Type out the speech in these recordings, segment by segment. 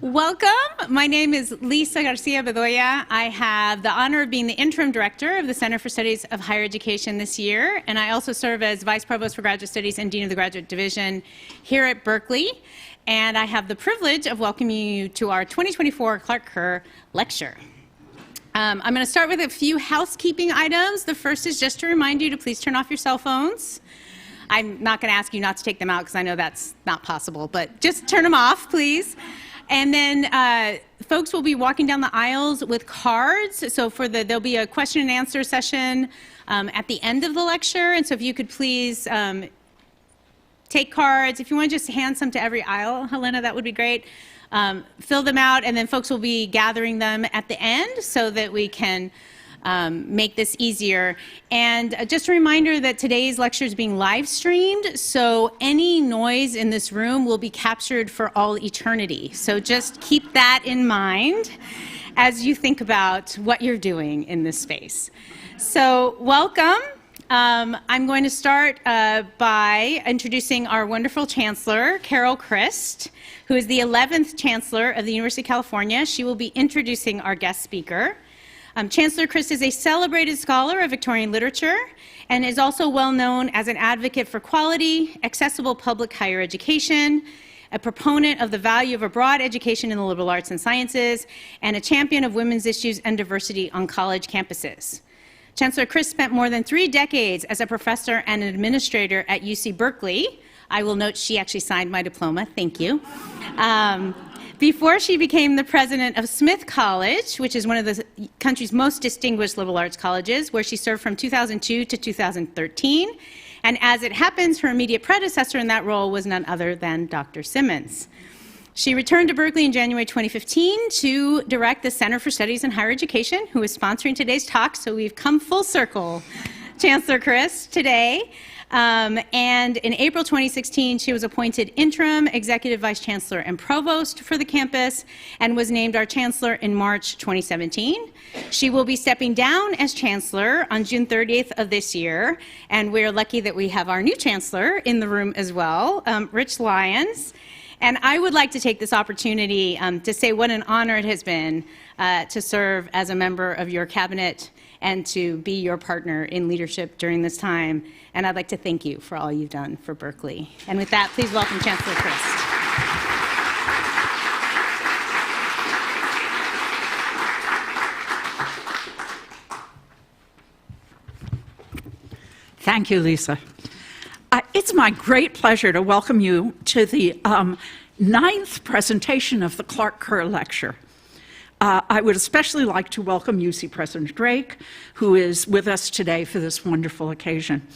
Welcome. My name is Lisa Garcia Bedoya. I have the honor of being the interim director of the Center for Studies of Higher Education this year, and I also serve as vice provost for graduate studies and dean of the graduate division here at Berkeley. And I have the privilege of welcoming you to our 2024 Clark Kerr Lecture. I'm going to start with a few housekeeping items. The first is just to remind you to please turn off your cell phones. I'm not going to ask you not to take them out because I know that's not possible, but just turn them off, please. And then folks will be walking down the aisles with cards. So there'll be a question and answer session at the end of the lecture. And so if you could please take cards. If you want to just hand some to every aisle, Helena, that would be great. Fill them out, and then folks will be gathering them at the end so that we can make this easier. And just a reminder that today's lecture is being live streamed, so any noise in this room will be captured for all eternity. So just keep that in mind as you think about what you're doing in this space. So welcome. I'm going to start by introducing our wonderful Chancellor, Carol Christ, who is the 11th Chancellor of the University of California. She will be introducing our guest speaker. Chancellor Christ is a celebrated scholar of Victorian literature and is also well known as an advocate for quality, accessible public higher education, a proponent of the value of a broad education in the liberal arts and sciences, and a champion of women's issues and diversity on college campuses. Chancellor Christ spent more than 3 decades as a professor and an administrator at UC Berkeley. I will note she actually signed my diploma. Thank you. Before she became the president of Smith College, which is one of the country's most distinguished liberal arts colleges, where she served from 2002 to 2013. And as it happens, her immediate predecessor in that role was none other than Dr. Simmons. She returned to Berkeley in January 2015 to direct the Center for Studies in Higher Education, who is sponsoring today's talk. So we've come full circle, Chancellor Christ, today. And in April 2016, she was appointed interim executive vice chancellor and provost for the campus and was named our chancellor in March 2017. She will be stepping down as chancellor on June 30th of this year, and we're lucky that we have our new chancellor in the room as well, Rich Lyons. And I would like to take this opportunity to say what an honor it has been to serve as a member of your cabinet and to be your partner in leadership during this time. And I'd like to thank you for all you've done for Berkeley. And with that, please welcome Chancellor Christ. Thank you, Lisa. It's my great pleasure to welcome you to the 9th presentation of the Clark Kerr Lecture. I would especially like to welcome UC President Drake, who is with us today for this wonderful occasion.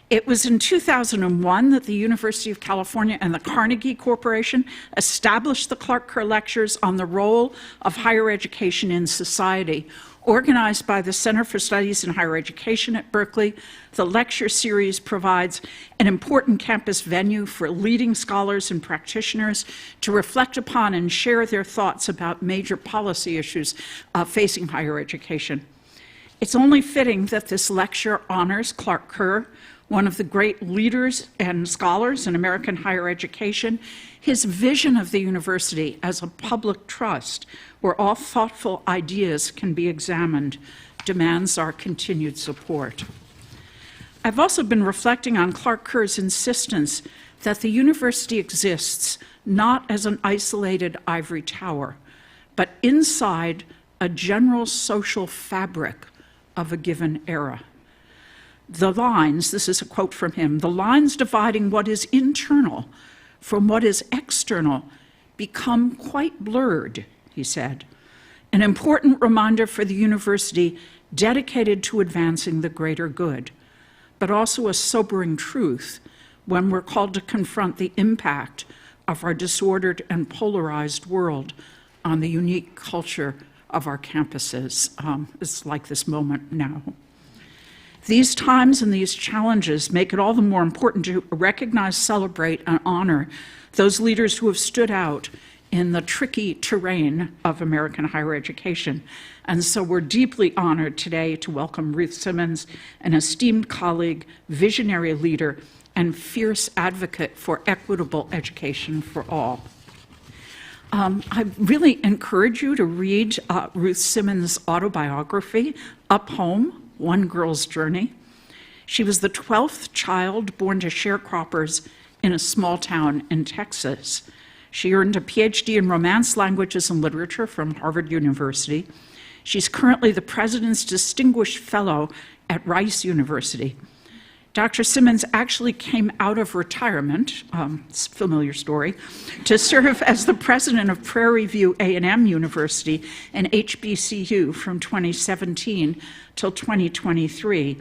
It was in 2001 that the University of California and the Carnegie Corporation established the Clark Kerr Lectures on the role of higher education in society. Organized by the Center for Studies in Higher Education at Berkeley, the lecture series provides an important campus venue for leading scholars and practitioners to reflect upon and share their thoughts about major policy issues facing higher education. It's only fitting that this lecture honors Clark Kerr, one of the great leaders and scholars in American higher education. His vision of the university as a public trust where all thoughtful ideas can be examined demands our continued support. I've also been reflecting on Clark Kerr's insistence that the university exists not as an isolated ivory tower, but inside a general social fabric of a given era. The lines, this is a quote from him, the lines dividing what is internal from what is external become quite blurred, he said. An important reminder for the university dedicated to advancing the greater good, but also a sobering truth when we're called to confront the impact of our disordered and polarized world on the unique culture of our campuses. It's like this moment now. These times and these challenges make it all the more important to recognize, celebrate, and honor those leaders who have stood out in the tricky terrain of American higher education. And so we're deeply honored today to welcome Ruth Simmons, an esteemed colleague, visionary leader, and fierce advocate for equitable education for all. I really encourage you to read Ruth Simmons' autobiography, Up Home, One Girl's Journey. She was the 12th child born to sharecroppers in a small town in Texas. She earned a PhD in Romance Languages and Literature from Harvard University. She's currently the President's Distinguished Fellow at Rice University. Dr. Simmons actually came out of retirement, it's a familiar story, to serve as the president of Prairie View A&M University, an HBCU, from 2017 till 2023.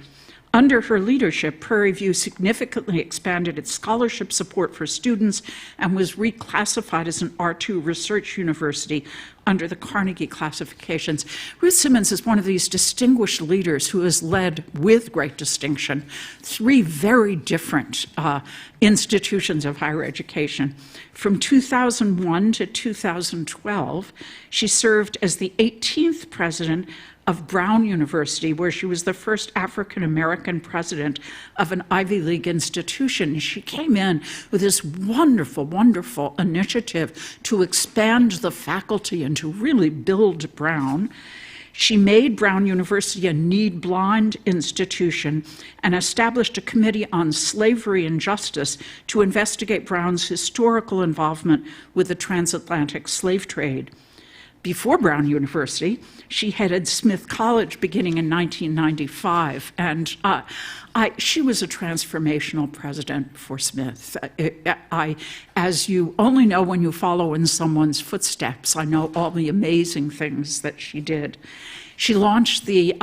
Under her leadership, Prairie View significantly expanded its scholarship support for students and was reclassified as an R2 research university under the Carnegie classifications. Ruth Simmons is one of these distinguished leaders who has led with great distinction 3 very different institutions of higher education. From 2001 to 2012, she served as the 18th president of Brown University, where she was the first African-American president of an Ivy League institution. She came in with this wonderful, wonderful initiative to expand the faculty and to really build Brown. She made Brown University a need-blind institution and established a committee on slavery and justice to investigate Brown's historical involvement with the transatlantic slave trade. Before Brown University, she headed Smith College beginning in 1995, and she was a transformational president for Smith. As you only know when you follow in someone's footsteps, I know all the amazing things that she did. She launched the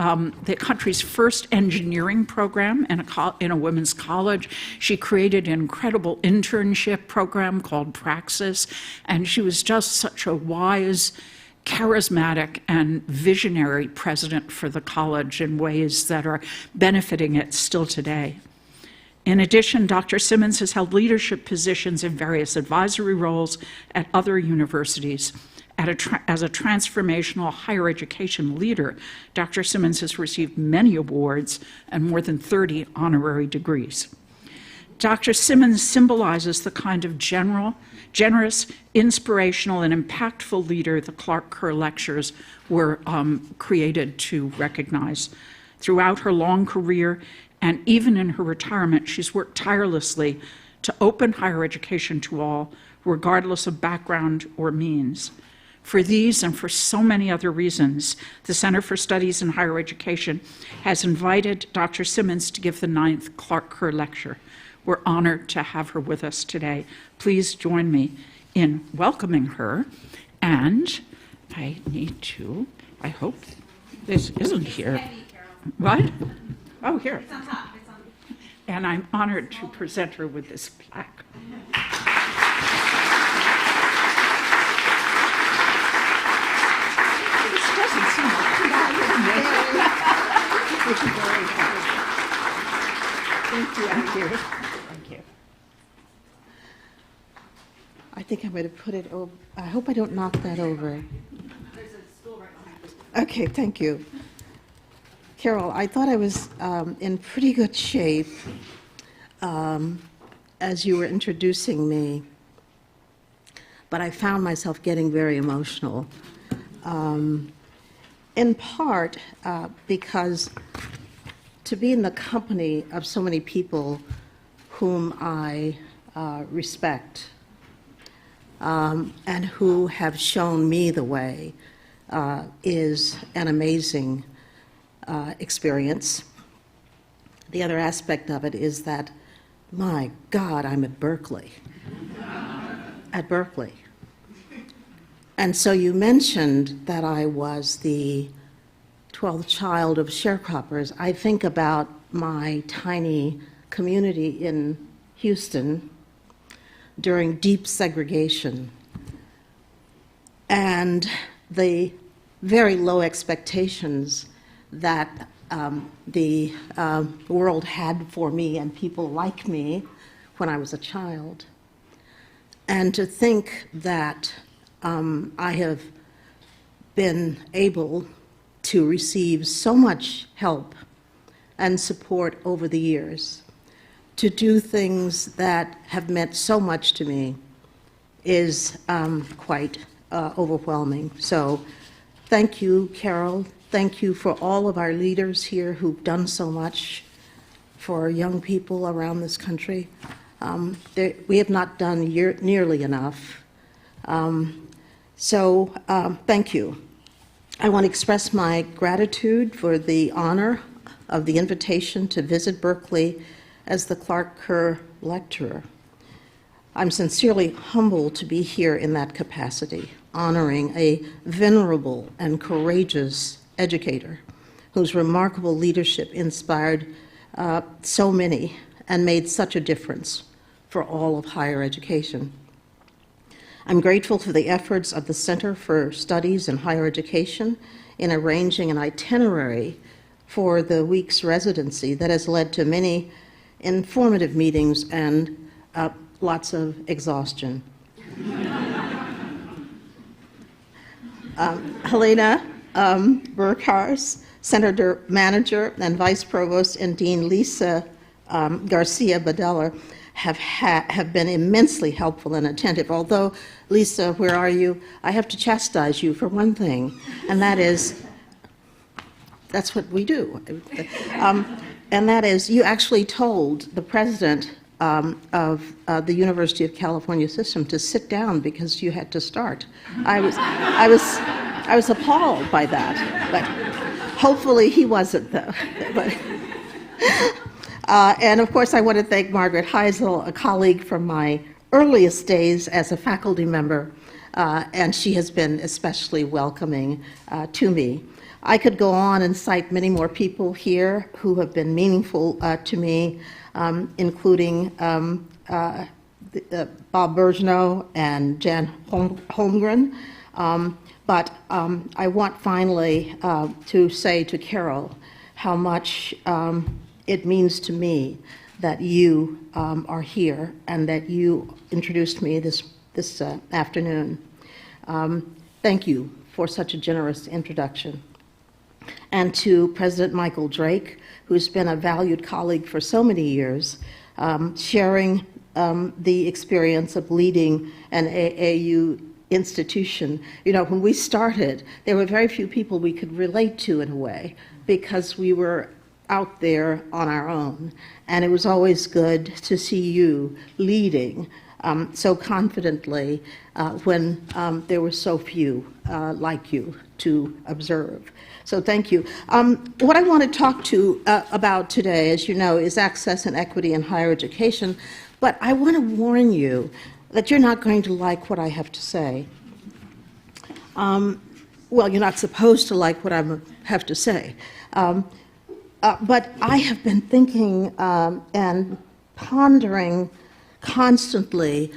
country's first engineering program in a women's college. She created an incredible internship program called Praxis, and she was just such a wise, charismatic and visionary president for the college in ways that are benefiting it still today. In addition, Dr. Simmons has held leadership positions in various advisory roles at other universities. As a transformational higher education leader, Dr. Simmons has received many awards and more than 30 honorary degrees. Dr. Simmons symbolizes the kind of generous, inspirational, and impactful leader the Clark Kerr Lectures were created to recognize. Throughout her long career, and even in her retirement, she's worked tirelessly to open higher education to all, regardless of background or means. For these and for so many other reasons, the Center for Studies in Higher Education has invited Dr. Simmons to give the 9th Clark Kerr Lecture. We're honored to have her with us today. Please join me in welcoming her. And I hope this isn't here. What? Oh, here. It's on top. And I'm honored to present her with this plaque. This doesn't seem like too bad. Thank you. I think I'm going to put it over. I hope I don't knock that over. There's a stool right behind you. Okay, thank you. Carol, I thought I was in pretty good shape as you were introducing me, but I found myself getting very emotional, in part because to be in the company of so many people whom I respect and who have shown me the way is an amazing experience. The other aspect of it is that, my God, I'm at Berkeley. At Berkeley. And so you mentioned that I was the 12th child of sharecroppers. I think about my tiny community in Houston during deep segregation and the very low expectations that the world had for me and people like me when I was a child. And to think that I have been able to receive so much help and support over the years to do things that have meant so much to me is quite overwhelming. So thank you, Carol. Thank you for all of our leaders here who've done so much for young people around this country. We have not done nearly enough. Thank you. I want to express my gratitude for the honor of the invitation to visit Berkeley as the Clark Kerr Lecturer. I'm sincerely humbled to be here in that capacity, honoring a venerable and courageous educator whose remarkable leadership inspired so many and made such a difference for all of higher education. I'm grateful for the efforts of the Center for Studies in Higher Education in arranging an itinerary for the week's residency that has led to many informative meetings and lots of exhaustion. Helena Burkhars, Center Manager and Vice Provost, and Dean Lisa Garcia Badeller have been immensely helpful and attentive. Although, Lisa, where are you? I have to chastise you for one thing, and that is, that's what we do. And that is, you actually told the president of the University of California system to sit down because you had to start. I was appalled by that, but hopefully he wasn't, though. And of course, I want to thank Margaret Heisel, a colleague from my earliest days as a faculty member, and she has been especially welcoming to me. I could go on and cite many more people here who have been meaningful to me, including Bob Bergeno and Jan Holmgren. But I want finally to say to Carol how much it means to me that you are here and that you introduced me this afternoon. Thank you for such a generous introduction. And to President Michael Drake, who's been a valued colleague for so many years, sharing the experience of leading an AAU institution. You know, when we started, there were very few people we could relate to in a way because we were out there on our own. And it was always good to see you leading so confidently when there were so few like you to observe. So thank you. What I want to talk about today, as you know, is access and equity in higher education. But I want to warn you that you're not going to like what I have to say. Well, you're not supposed to like what I have to say. But I have been thinking and pondering constantly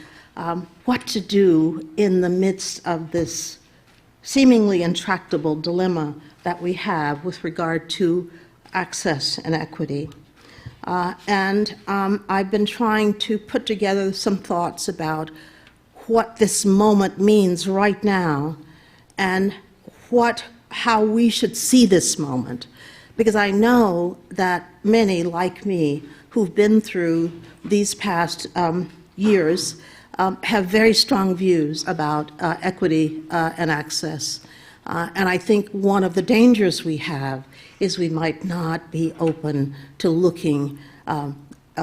what to do in the midst of this seemingly intractable dilemma that we have with regard to access and equity. I've been trying to put together some thoughts about what this moment means right now and how we should see this moment. Because I know that many, like me, who've been through these past years have very strong views about equity and access. And I think one of the dangers we have is we might not be open to looking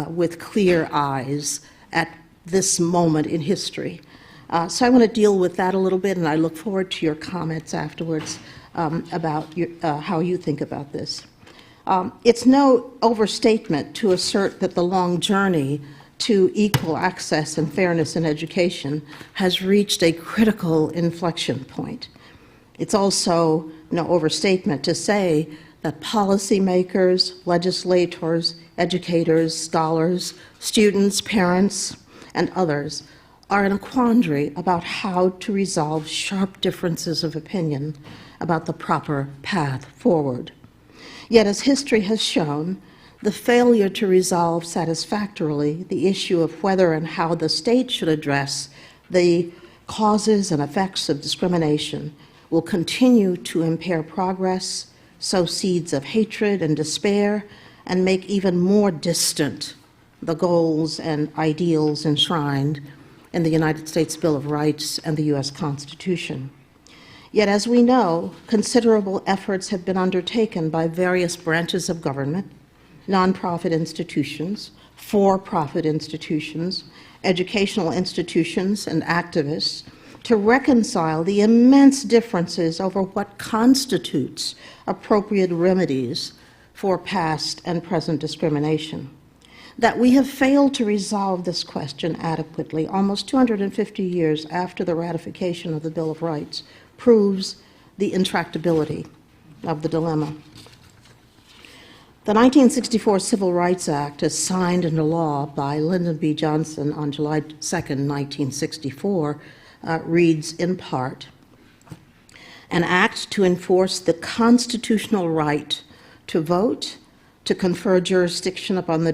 with clear eyes at this moment in history. So I want to deal with that a little bit, and I look forward to your comments afterwards about how you think about this. It's no overstatement to assert that the long journey to equal access and fairness in education has reached a critical inflection point. It's also no overstatement to say that policymakers, legislators, educators, scholars, students, parents, and others are in a quandary about how to resolve sharp differences of opinion about the proper path forward. Yet, as history has shown, the failure to resolve satisfactorily the issue of whether and how the state should address the causes and effects of discrimination will continue to impair progress, sow seeds of hatred and despair, and make even more distant the goals and ideals enshrined in the United States Bill of Rights and the U.S. Constitution. Yet, as we know, considerable efforts have been undertaken by various branches of government, nonprofit institutions, for-profit institutions, educational institutions, and activists to reconcile the immense differences over what constitutes appropriate remedies for past and present discrimination. That we have failed to resolve this question adequately almost 250 years after the ratification of the Bill of Rights proves the intractability of the dilemma. The 1964 Civil Rights Act, as signed into law by Lyndon B. Johnson on July 2, 1964, reads in part, "An act to enforce the constitutional right to vote, to confer jurisdiction upon the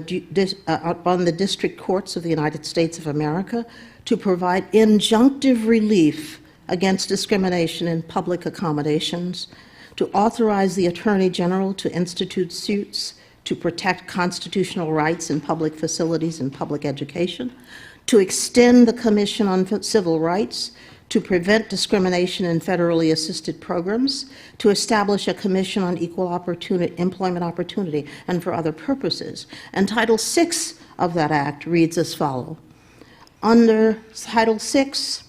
district courts of the United States of America, to provide injunctive relief against discrimination in public accommodations, to authorize the Attorney General to institute suits to protect constitutional rights in public facilities and public education, to extend the Commission on Civil Rights, to prevent discrimination in federally assisted programs, to establish a Commission on Equal Opportunity, Employment Opportunity, and for other purposes." And Title VI of that act reads as follows. Under Title VI,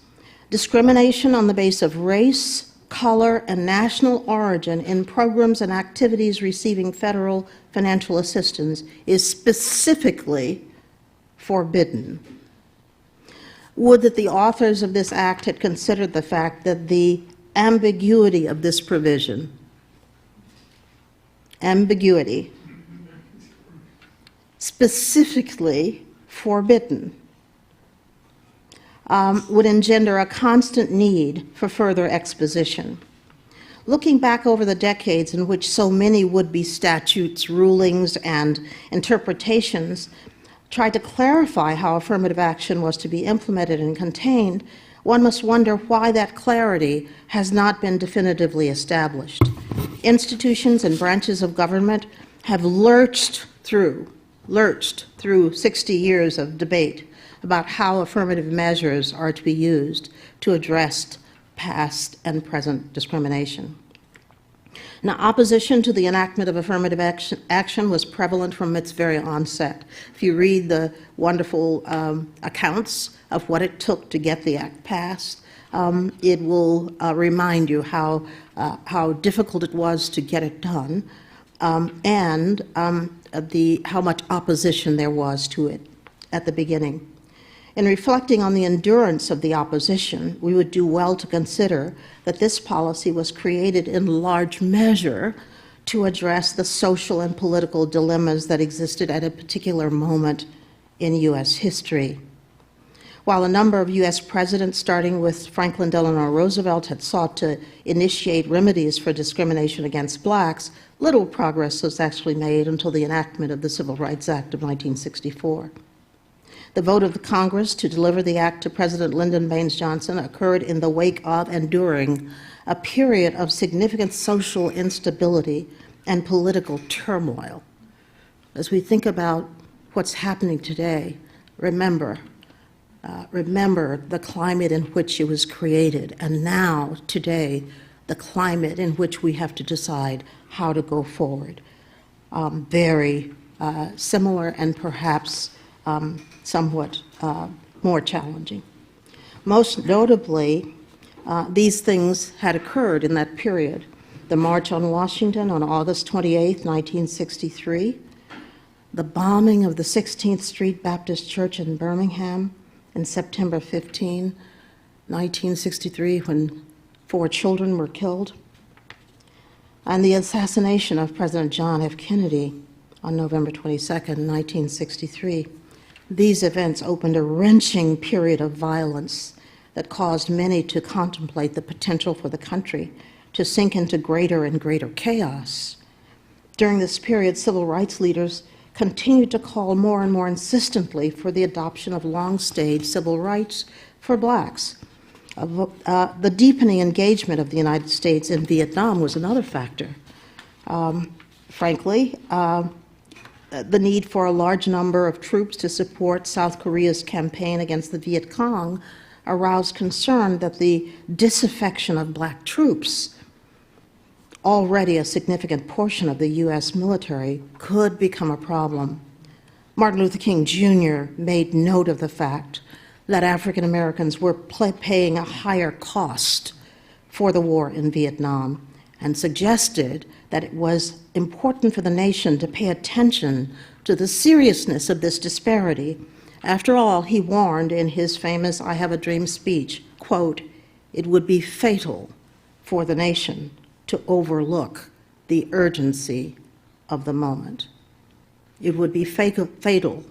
discrimination on the basis of race, color, and national origin in programs and activities receiving federal financial assistance is specifically forbidden. Would that the authors of this act had considered the fact that the ambiguity of this provision, specifically forbidden, would engender a constant need for further exposition. Looking back over the decades in which so many would-be statutes, rulings, and interpretations tried to clarify how affirmative action was to be implemented and contained, one must wonder why that clarity has not been definitively established. Institutions and branches of government have lurched through 60 years of debate about how affirmative measures are to be used to address past and present discrimination. Now, opposition to the enactment of affirmative action was prevalent from its very onset. If you read the wonderful accounts of what it took to get the act passed, it will remind you how difficult it was to get it done, and how much opposition there was to it at the beginning. In reflecting on the endurance of the opposition, we would do well to consider that this policy was created in large measure to address the social and political dilemmas that existed at a particular moment in U.S. history. While a number of U.S. presidents, starting with Franklin Delano Roosevelt, had sought to initiate remedies for discrimination against blacks, little progress was actually made until the enactment of the Civil Rights Act of 1964. The vote of the Congress to deliver the act to President Lyndon Baines Johnson occurred in the wake of and during a period of significant social instability and political turmoil. As we think about what's happening today, remember the climate in which it was created, and now, today, the climate in which we have to decide how to go forward. Very similar and perhaps somewhat more challenging. Most notably, these things had occurred in that period. The March on Washington on August 28, 1963, the bombing of the 16th Street Baptist Church in Birmingham in September 15, 1963, when 4 children were killed, and the assassination of President John F. Kennedy on November 22, 1963. These events opened a wrenching period of violence that caused many to contemplate the potential for the country to sink into greater and greater chaos. During this period, civil rights leaders continued to call more and more insistently for the adoption of long-stayed civil rights for blacks. The deepening engagement of the United States in Vietnam was another factor. Frankly, the need for a large number of troops to support South Korea's campaign against the Viet Cong aroused concern that the disaffection of black troops, already a significant portion of the U.S. military, could become a problem. Martin Luther King Jr. made note of the fact that African Americans were paying a higher cost for the war in Vietnam, and suggested that it was important for the nation to pay attention to the seriousness of this disparity. After all, he warned in his famous I Have a Dream speech, quote, "It would be fatal for the nation to overlook the urgency of the moment." It would be fatal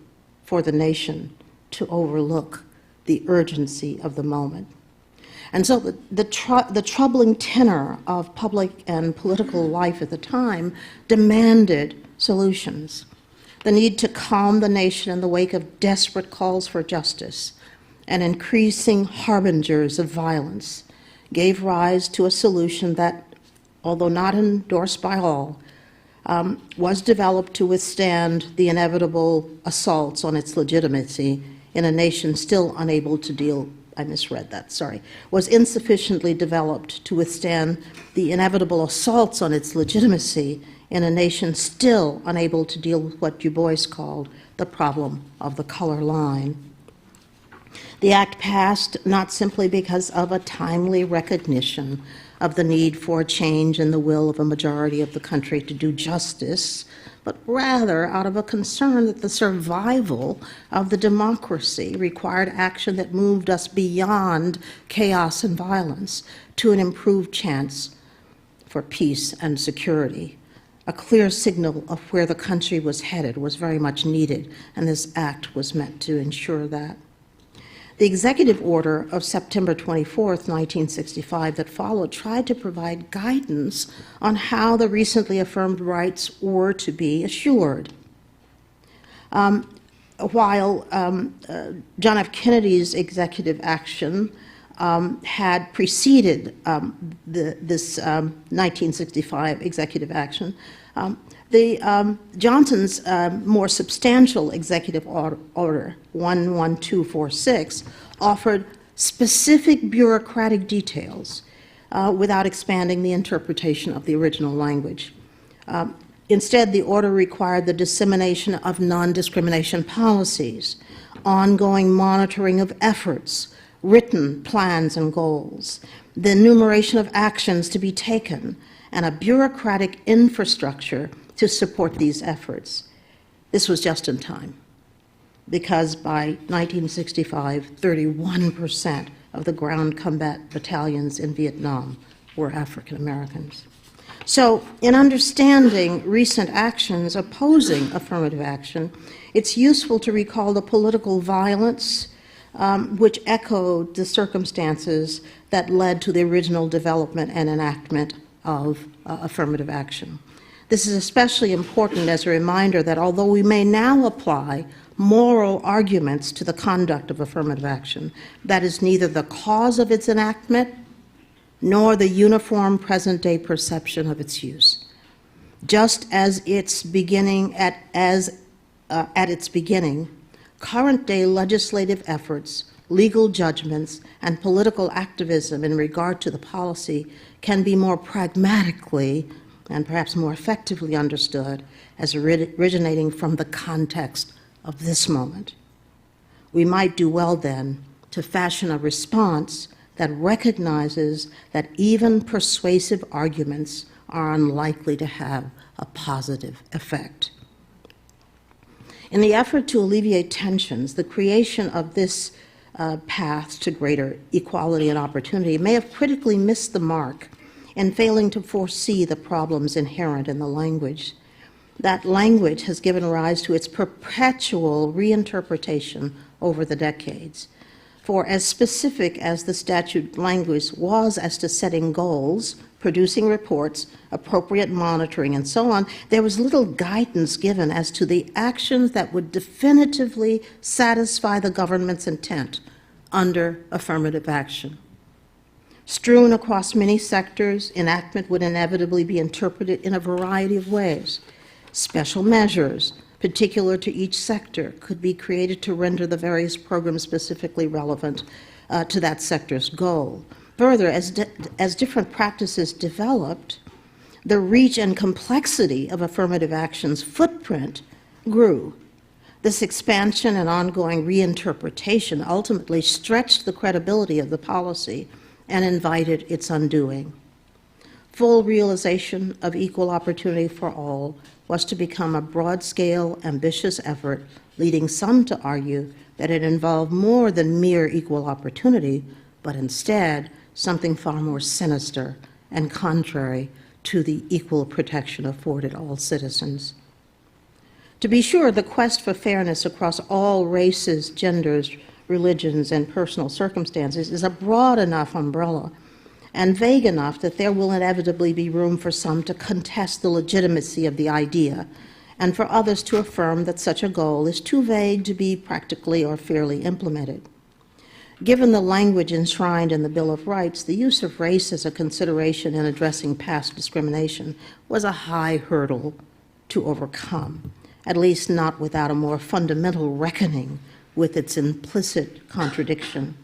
for the nation to overlook the urgency of the moment. And so the troubling tenor of public and political life at the time demanded solutions. The need to calm the nation in the wake of desperate calls for justice and increasing harbingers of violence gave rise to a solution that, although not endorsed by all, was developed to withstand the inevitable assaults on its legitimacy in a nation still unable to deal, I misread that, sorry, was insufficiently developed to withstand the inevitable assaults on its legitimacy in a nation still unable to deal with what Du Bois called the problem of the color line. The act passed not simply because of a timely recognition of the need for a change in the will of a majority of the country to do justice, but rather out of a concern that the survival of the democracy required action that moved us beyond chaos and violence to an improved chance for peace and security. A clear signal of where the country was headed was very much needed, and this act was meant to ensure that. The executive order of September 24th, 1965 that followed tried to provide guidance on how the recently affirmed rights were to be assured. While John F. Kennedy's executive action had preceded this 1965 executive action, Johnson's more substantial executive order, 11246, offered specific bureaucratic details without expanding the interpretation of the original language. Instead, the order required the dissemination of non-discrimination policies, ongoing monitoring of efforts, written plans and goals, the enumeration of actions to be taken, and a bureaucratic infrastructure to support these efforts. This was just in time, because by 1965, 31% of the ground combat battalions in Vietnam were African Americans. So, in understanding recent actions opposing affirmative action, it's useful to recall the political violence which echoed the circumstances that led to the original development and enactment of affirmative action. This is especially important as a reminder that although we may now apply moral arguments to the conduct of affirmative action, that is neither the cause of its enactment nor the uniform present-day perception of its use. Just as its beginning, at its beginning, current-day legislative efforts, legal judgments, and political activism in regard to the policy can be more pragmatically and perhaps more effectively understood as originating from the context of this moment. We might do well then to fashion a response that recognizes that even persuasive arguments are unlikely to have a positive effect. In the effort to alleviate tensions, the creation of this path to greater equality and opportunity may have critically missed the mark in failing to foresee the problems inherent in the language. That language has given rise to its perpetual reinterpretation over the decades. For as specific as the statute language was as to setting goals, producing reports, appropriate monitoring, and so on, there was little guidance given as to the actions that would definitively satisfy the government's intent under affirmative action. Strewn across many sectors, enactment would inevitably be interpreted in a variety of ways. Special measures, particular to each sector, could be created to render the various programs specifically relevant to that sector's goal. Further, as different practices developed, the reach and complexity of affirmative action's footprint grew. This expansion and ongoing reinterpretation ultimately stretched the credibility of the policy and invited its undoing. Full realization of equal opportunity for all was to become a broad-scale, ambitious effort, leading some to argue that it involved more than mere equal opportunity, but instead something far more sinister and contrary to the equal protection afforded all citizens. To be sure, the quest for fairness across all races, genders, religions, and personal circumstances is a broad enough umbrella and vague enough that there will inevitably be room for some to contest the legitimacy of the idea, and for others to affirm that such a goal is too vague to be practically or fairly implemented. Given the language enshrined in the Bill of Rights, the use of race as a consideration in addressing past discrimination was a high hurdle to overcome, at least not without a more fundamental reckoning with its implicit contradiction.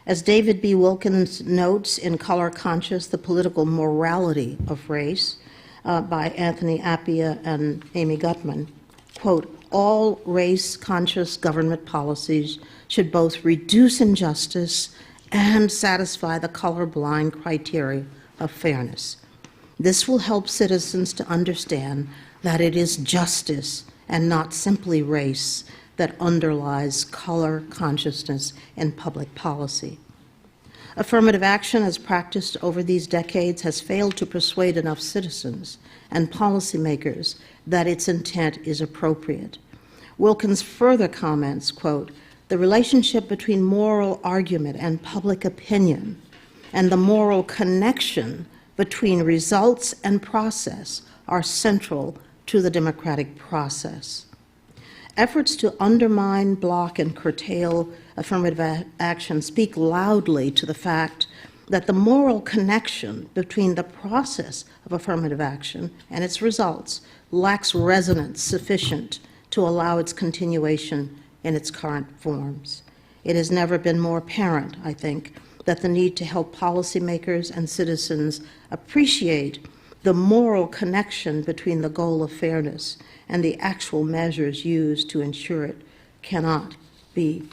As David B. Wilkins notes in Color Conscious, The Political Morality of Race, by Anthony Appia and Amy Gutman, quote, all race-conscious government policies should both reduce injustice and satisfy the colorblind criteria of fairness. This will help citizens to understand that it is justice and not simply race that underlies color consciousness in public policy. Affirmative action, as practiced over these decades, has failed to persuade enough citizens and policymakers that its intent is appropriate. Wilkins further comments, quote, the relationship between moral argument and public opinion and the moral connection between results and process are central to the democratic process. Efforts to undermine, block, and curtail affirmative action speak loudly to the fact that the moral connection between the process of affirmative action and its results lacks resonance sufficient to allow its continuation in its current forms. It has never been more apparent, I think, that the need to help policymakers and citizens appreciate the moral connection between the goal of fairness and the actual measures used to ensure it cannot be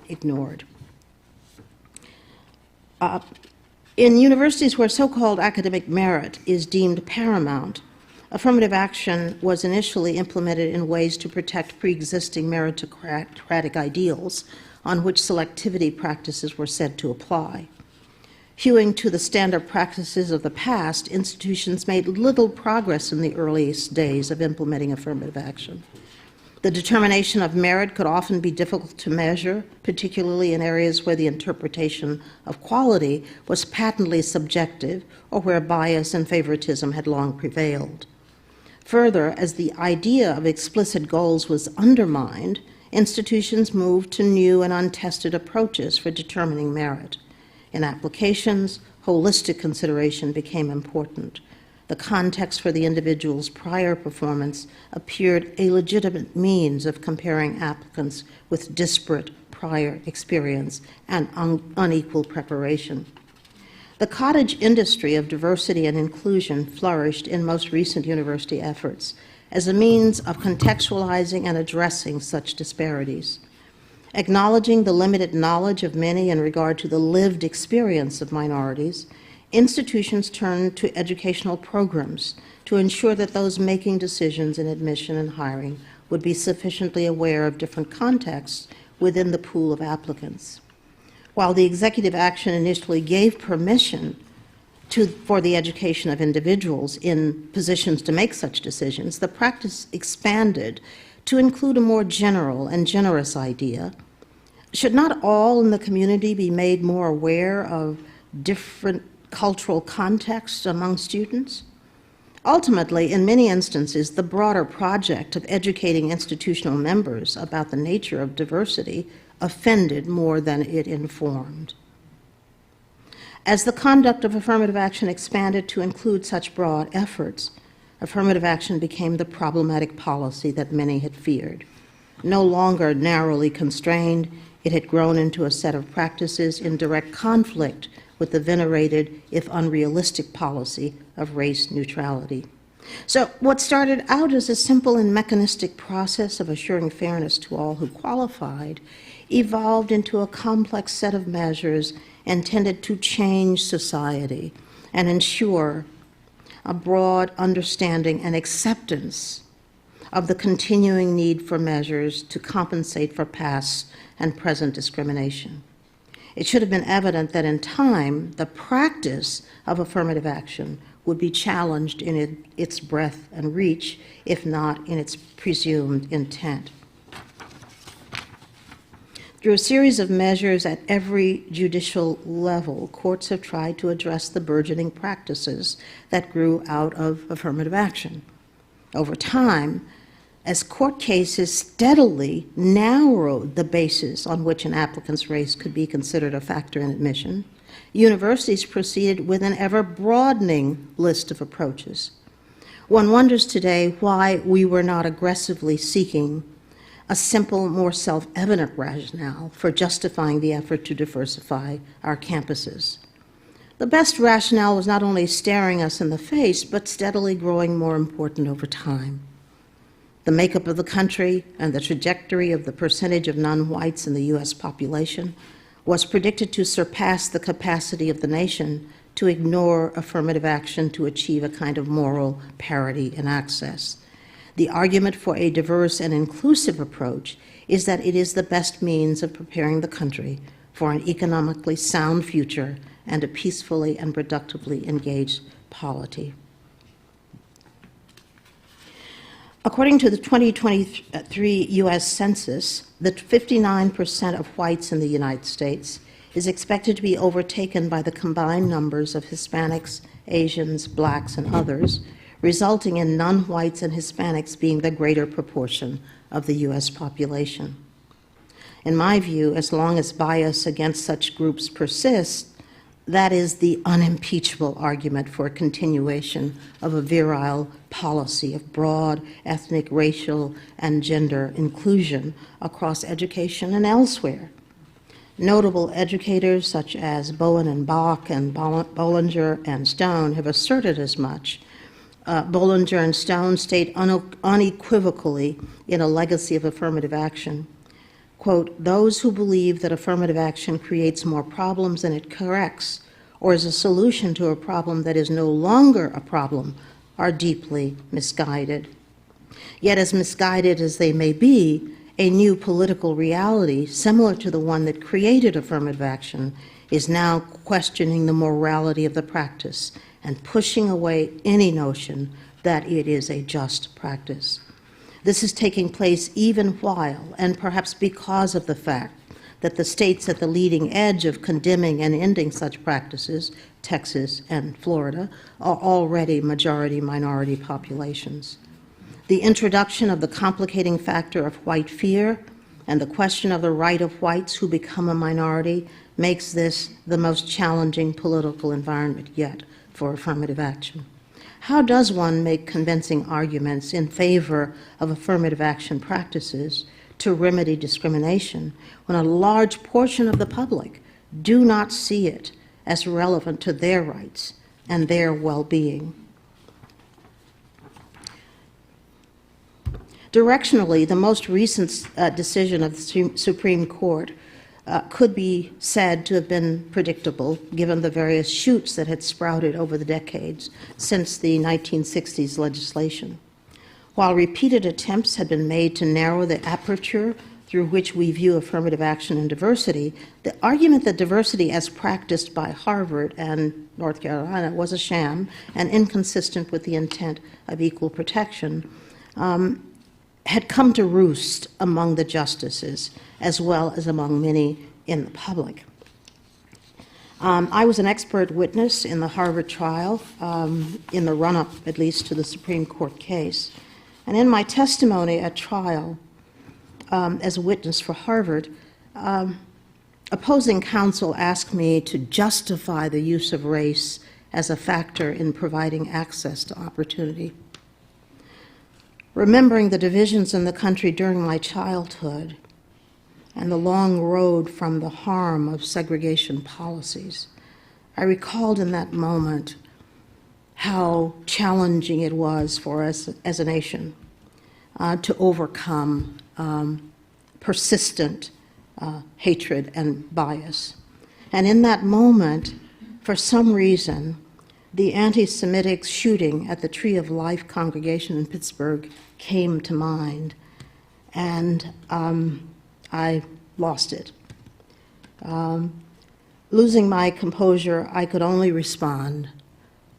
ignored. In universities where so-called academic merit is deemed paramount, affirmative action was initially implemented in ways to protect pre-existing meritocratic ideals on which selectivity practices were said to apply. Hewing to the standard practices of the past, institutions made little progress in the earliest days of implementing affirmative action. The determination of merit could often be difficult to measure, particularly in areas where the interpretation of quality was patently subjective or where bias and favoritism had long prevailed. Further, as the idea of explicit goals was undermined, institutions moved to new and untested approaches for determining merit. In applications, holistic consideration became important. The context for the individual's prior performance appeared a legitimate means of comparing applicants with disparate prior experience and unequal preparation. The cottage industry of diversity and inclusion flourished in most recent university efforts as a means of contextualizing and addressing such disparities. Acknowledging the limited knowledge of many in regard to the lived experience of minorities, institutions turned to educational programs to ensure that those making decisions in admission and hiring would be sufficiently aware of different contexts within the pool of applicants. While the executive action initially gave permission for the education of individuals in positions to make such decisions, the practice expanded to include a more general and generous idea. Should not all in the community be made more aware of different cultural contexts among students? Ultimately, in many instances, the broader project of educating institutional members about the nature of diversity offended more than it informed. As the conduct of affirmative action expanded to include such broad efforts, affirmative action became the problematic policy that many had feared. No longer narrowly constrained, it had grown into a set of practices in direct conflict with the venerated, if unrealistic, policy of race neutrality. So what started out as a simple and mechanistic process of assuring fairness to all who qualified evolved into a complex set of measures intended to change society and ensure a broad understanding and acceptance of the continuing need for measures to compensate for past and present discrimination. It should have been evident that in time, the practice of affirmative action would be challenged in its breadth and reach, if not in its presumed intent. Through a series of measures at every judicial level, courts have tried to address the burgeoning practices that grew out of affirmative action. Over time, as court cases steadily narrowed the basis on which an applicant's race could be considered a factor in admission, universities proceeded with an ever-broadening list of approaches. One wonders today why we were not aggressively seeking a simple, more self-evident rationale for justifying the effort to diversify our campuses. The best rationale was not only staring us in the face, but steadily growing more important over time. The makeup of the country and the trajectory of the percentage of non-whites in the U.S. population was predicted to surpass the capacity of the nation to ignore affirmative action to achieve a kind of moral parity in access. The argument for a diverse and inclusive approach is that it is the best means of preparing the country for an economically sound future and a peacefully and productively engaged polity. According to the 2023 U.S. Census, the 59% of whites in the United States is expected to be overtaken by the combined numbers of Hispanics, Asians, blacks, and others, resulting in non-whites and Hispanics being the greater proportion of the U.S. population. In my view, as long as bias against such groups persists, that is the unimpeachable argument for a continuation of a virile policy of broad ethnic, racial, and gender inclusion across education and elsewhere. Notable educators such as Bowen and Bach and Bollinger and Stone have asserted as much. Bollinger and Stone state unequivocally in A Legacy of Affirmative Action, quote, "Those who believe that affirmative action creates more problems than it corrects, or is a solution to a problem that is no longer a problem, are deeply misguided. Yet as misguided as they may be, a new political reality, similar to the one that created affirmative action, is now questioning the morality of the practice and pushing away any notion that it is a just practice. This is taking place even while, and perhaps because of the fact, that the states at the leading edge of condemning and ending such practices, Texas and Florida, are already majority-minority populations. The introduction of the complicating factor of white fear and the question of the right of whites who become a minority makes this the most challenging political environment yet for affirmative action. How does one make convincing arguments in favor of affirmative action practices to remedy discrimination when a large portion of the public do not see it as relevant to their rights and their well-being? Directionally, the most recent decision of the Supreme Court could be said to have been predictable, given the various shoots that had sprouted over the decades since the 1960s legislation. While repeated attempts had been made to narrow the aperture through which we view affirmative action and diversity, the argument that diversity as practiced by Harvard and North Carolina was a sham and inconsistent with the intent of equal protection had come to roost among the justices, as well as among many in the public. I was an expert witness in the Harvard trial, in the run-up, at least, to the Supreme Court case. And in my testimony at trial, as a witness for Harvard, opposing counsel asked me to justify the use of race as a factor in providing access to opportunity. Remembering the divisions in the country during my childhood and the long road from the harm of segregation policies, I recalled in that moment how challenging it was for us as a nation to overcome persistent hatred and bias. And in that moment, for some reason, the anti-Semitic shooting at the Tree of Life congregation in Pittsburgh came to mind, and I lost it. Losing my composure, I could only respond,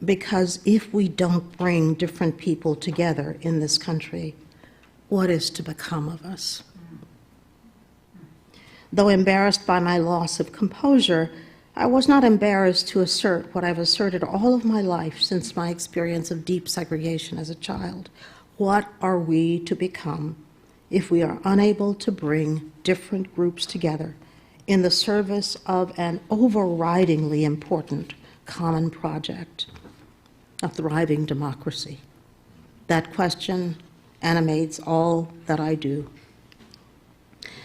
because if we don't bring different people together in this country, what is to become of us? Though embarrassed by my loss of composure, I was not embarrassed to assert what I've asserted all of my life since my experience of deep segregation as a child. What are we to become if we are unable to bring different groups together in the service of an overridingly important common project, a thriving democracy? That question animates all that I do.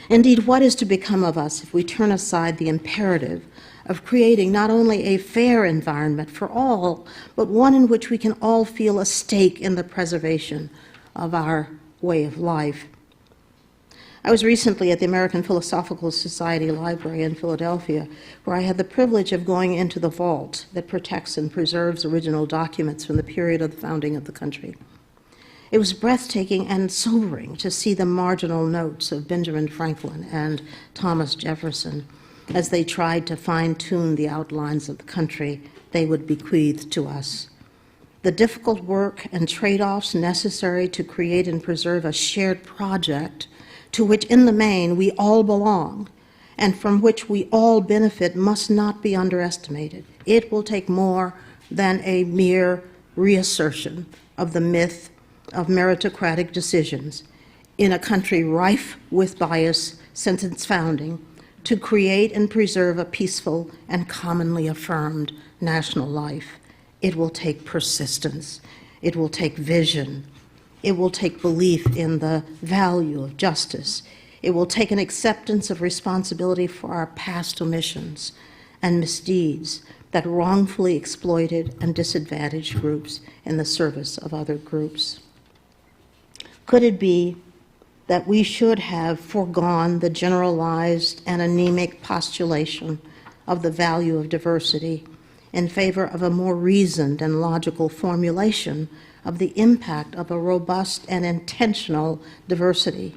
Indeed, what is to become of us if we turn aside the imperative of creating not only a fair environment for all, but one in which we can all feel a stake in the preservation of our way of life? I was recently at the American Philosophical Society Library in Philadelphia, where I had the privilege of going into the vault that protects and preserves original documents from the period of the founding of the country. It was breathtaking and sobering to see the marginal notes of Benjamin Franklin and Thomas Jefferson as they tried to fine-tune the outlines of the country they would bequeath to us. The difficult work and trade-offs necessary to create and preserve a shared project to which, in the main, we all belong and from which we all benefit must not be underestimated. It will take more than a mere reassertion of the myth of meritocratic decisions in a country rife with bias since its founding to create and preserve a peaceful and commonly affirmed national life. It will take persistence. It will take vision. It will take belief in the value of justice. It will take an acceptance of responsibility for our past omissions and misdeeds that wrongfully exploited and disadvantaged groups in the service of other groups. Could it be that we should have foregone the generalized and anemic postulation of the value of diversity in favor of a more reasoned and logical formulation of the impact of a robust and intentional diversity?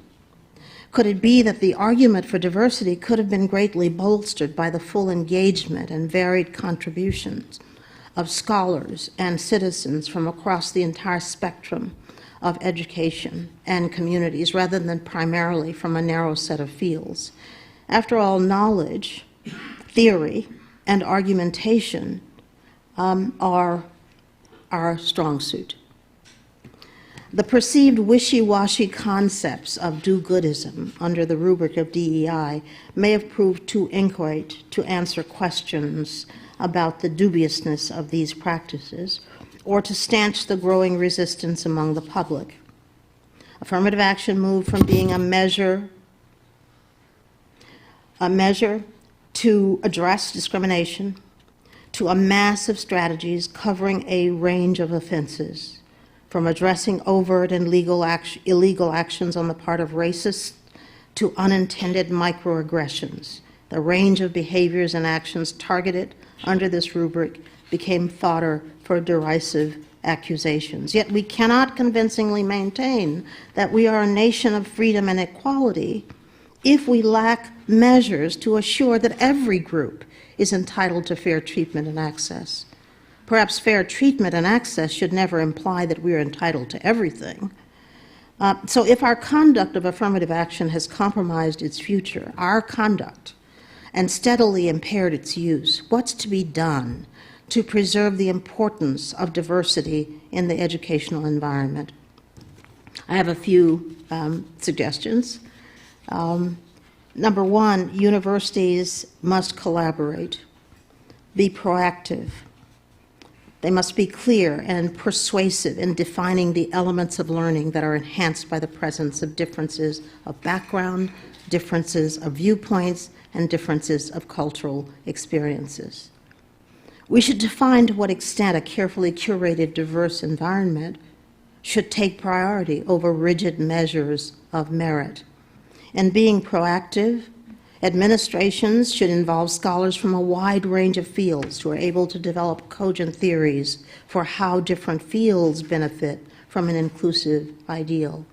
Could it be that the argument for diversity could have been greatly bolstered by the full engagement and varied contributions of scholars and citizens from across the entire spectrum of education and communities, rather than primarily from a narrow set of fields? After all, knowledge, theory, and argumentation are our strong suit. The perceived wishy-washy concepts of do-goodism under the rubric of DEI may have proved too inchoate to answer questions about the dubiousness of these practices or to stanch the growing resistance among the public. Affirmative action moved from being a measure to address discrimination to a mass of strategies covering a range of offenses, from addressing overt and illegal actions on the part of racists to unintended microaggressions. The range of behaviors and actions targeted under this rubric became fodder for derisive accusations. Yet we cannot convincingly maintain that we are a nation of freedom and equality if we lack measures to assure that every group is entitled to fair treatment and access. Perhaps fair treatment and access should never imply that we are entitled to everything. So if our conduct of affirmative action has compromised its future, our conduct, and steadily impaired its use, what's to be done to preserve the importance of diversity in the educational environment? I have a few suggestions. Number one, universities must collaborate, be proactive, They must be clear and persuasive in defining the elements of learning that are enhanced by the presence of differences of background, differences of viewpoints, and differences of cultural experiences. We should define to what extent a carefully curated, diverse environment should take priority over rigid measures of merit. And being proactive, administrations should involve scholars from a wide range of fields who are able to develop cogent theories for how different fields benefit from an inclusive ideal.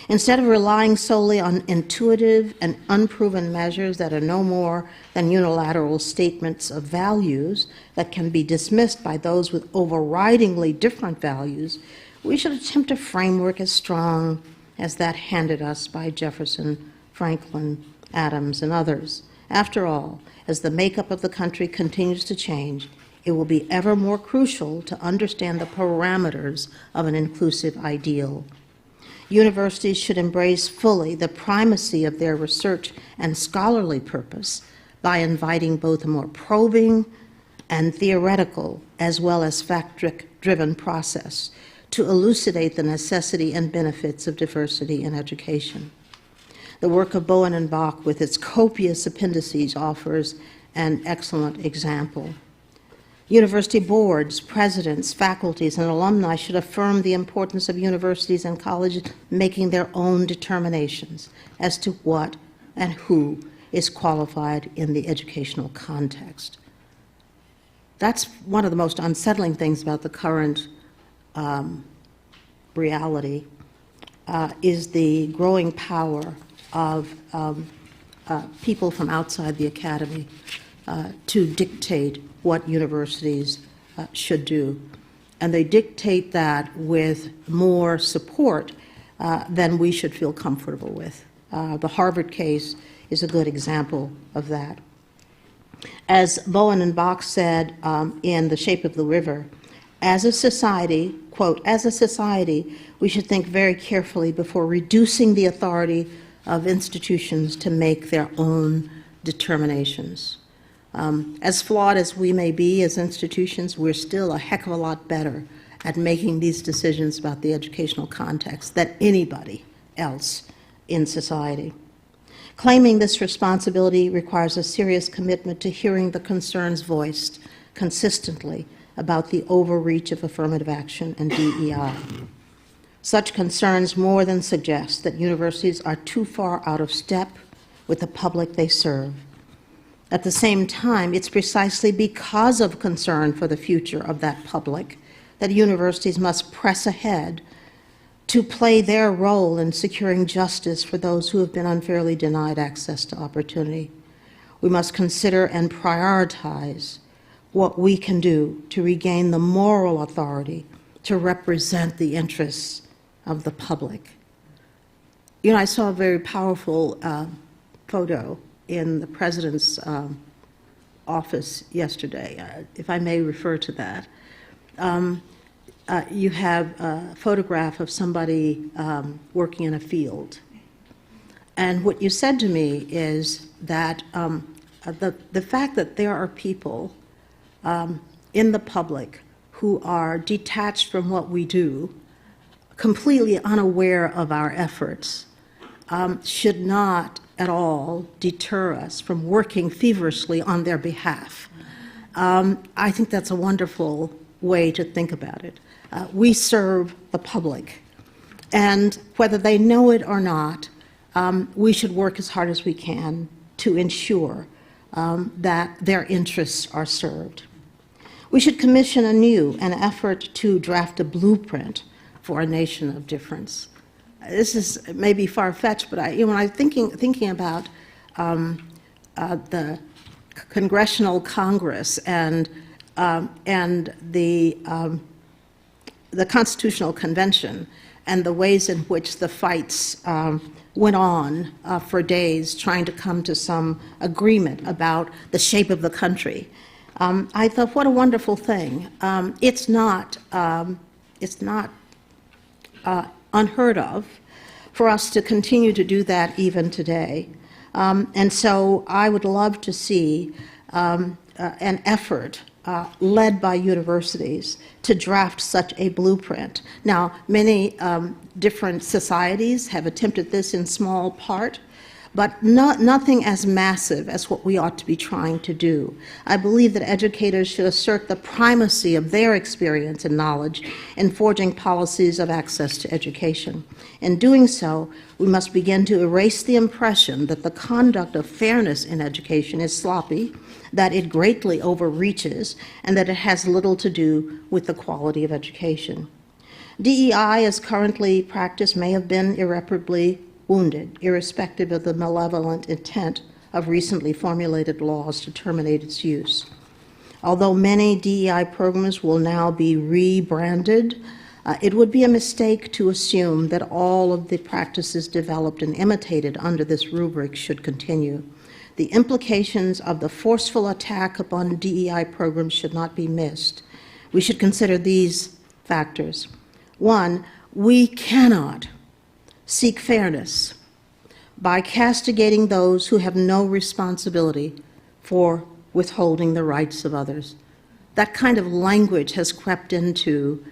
Instead of relying solely on intuitive and unproven measures that are no more than unilateral statements of values that can be dismissed by those with overridingly different values, we should attempt a framework as strong as that handed us by Jefferson, Franklin, Adams, and others. After all, as the makeup of the country continues to change, it will be ever more crucial to understand the parameters of an inclusive ideal. Universities should embrace fully the primacy of their research and scholarly purpose by inviting both a more probing and theoretical as well as fact-driven process to elucidate the necessity and benefits of diversity in education. The work of Bowen and Bach, with its copious appendices, offers an excellent example. University boards, presidents, faculties, and alumni should affirm the importance of universities and colleges making their own determinations as to what and who is qualified in the educational context. That's one of the most unsettling things about the current reality, is the growing power of people from outside the academy to dictate what universities should do. And they dictate that with more support than we should feel comfortable with. The Harvard case is a good example of that. As Bowen and Bach said in The Shape of the River, as a society, quote, as a society, we should think very carefully before reducing the authority of institutions to make their own determinations. As flawed as we may be as institutions, we're still a heck of a lot better at making these decisions about the educational context than anybody else in society. Claiming this responsibility requires a serious commitment to hearing the concerns voiced consistently about the overreach of affirmative action and DEI. Such concerns more than suggest that universities are too far out of step with the public they serve. At the same time, it's precisely because of concern for the future of that public that universities must press ahead to play their role in securing justice for those who have been unfairly denied access to opportunity. We must consider and prioritize what we can do to regain the moral authority to represent the interests of the public. You know, I saw a very powerful photo in the president's office yesterday, if I may refer to that. You have a photograph of somebody working in a field. And what you said to me is that the fact that there are people in the public who are detached from what we do, completely unaware of our efforts, should not at all deter us from working feverishly on their behalf. I think that's a wonderful way to think about it. We serve the public, and whether they know it or not, we should work as hard as we can to ensure that their interests are served. We should commission anew an effort to draft a blueprint for a nation of difference. This is maybe far-fetched, but when I'm thinking about the Congressional Congress and the Constitutional Convention and the ways in which the fights went on for days trying to come to some agreement about the shape of the country, I thought, what a wonderful thing. It's not unheard of for us to continue to do that even today. And so I would love to see an effort led by universities to draft such a blueprint. Now, many different societies have attempted this in small part, but nothing as massive as what we ought to be trying to do. I believe that educators should assert the primacy of their experience and knowledge in forging policies of access to education. In doing so, we must begin to erase the impression that the conduct of fairness in education is sloppy, that it greatly overreaches, and that it has little to do with the quality of education. DEI, as currently practiced, may have been irreparably wounded, irrespective of the malevolent intent of recently formulated laws to terminate its use. Although many DEI programs will now be rebranded, it would be a mistake to assume that all of the practices developed and imitated under this rubric should continue. The implications of the forceful attack upon DEI programs should not be missed. We should consider these factors. One, we cannot seek fairness by castigating those who have no responsibility for withholding the rights of others. That kind of language has crept into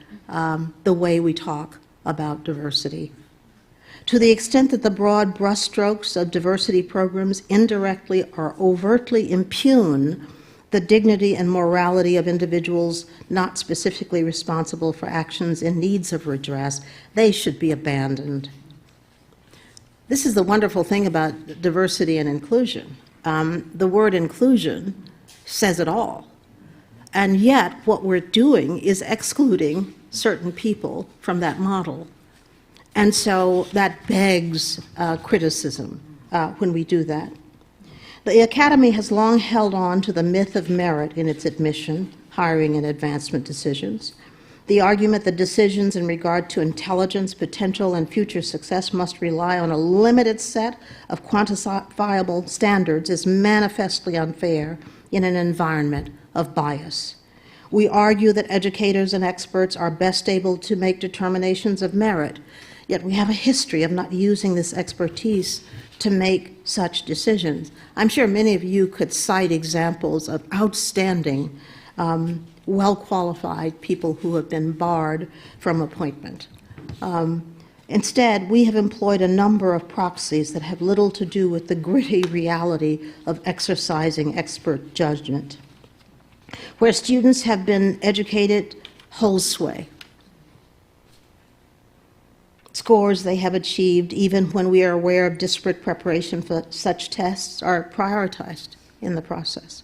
the way we talk about diversity. To the extent that the broad brushstrokes of diversity programs indirectly or overtly impugn the dignity and morality of individuals not specifically responsible for actions in needs of redress, they should be abandoned. This is the wonderful thing about diversity and inclusion. The word inclusion says it all. And yet, what we're doing is excluding certain people from that model. And so that begs criticism when we do that. The Academy has long held on to the myth of merit in its admission, hiring, and advancement decisions. The argument that decisions in regard to intelligence, potential, and future success must rely on a limited set of quantifiable standards is manifestly unfair in an environment of bias. We argue that educators and experts are best able to make determinations of merit, yet we have a history of not using this expertise to make such decisions. I'm sure many of you could cite examples of outstanding well-qualified people who have been barred from appointment. Instead, we have employed a number of proxies that have little to do with the gritty reality of exercising expert judgment. Where students have been educated, holds sway. Scores they have achieved, even when we are aware of disparate preparation for such tests, are prioritized in the process.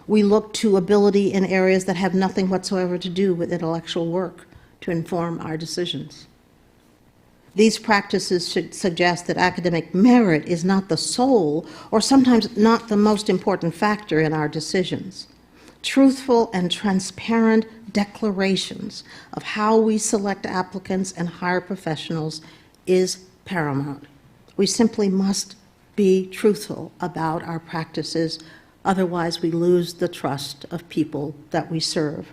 We look to ability in areas that have nothing whatsoever to do with intellectual work to inform our decisions. These practices should suggest that academic merit is not the sole, or sometimes not the most important factor in our decisions. Truthful and transparent declarations of how we select applicants and hire professionals is paramount. We simply must be truthful about our practices. Otherwise, we lose the trust of people that we serve.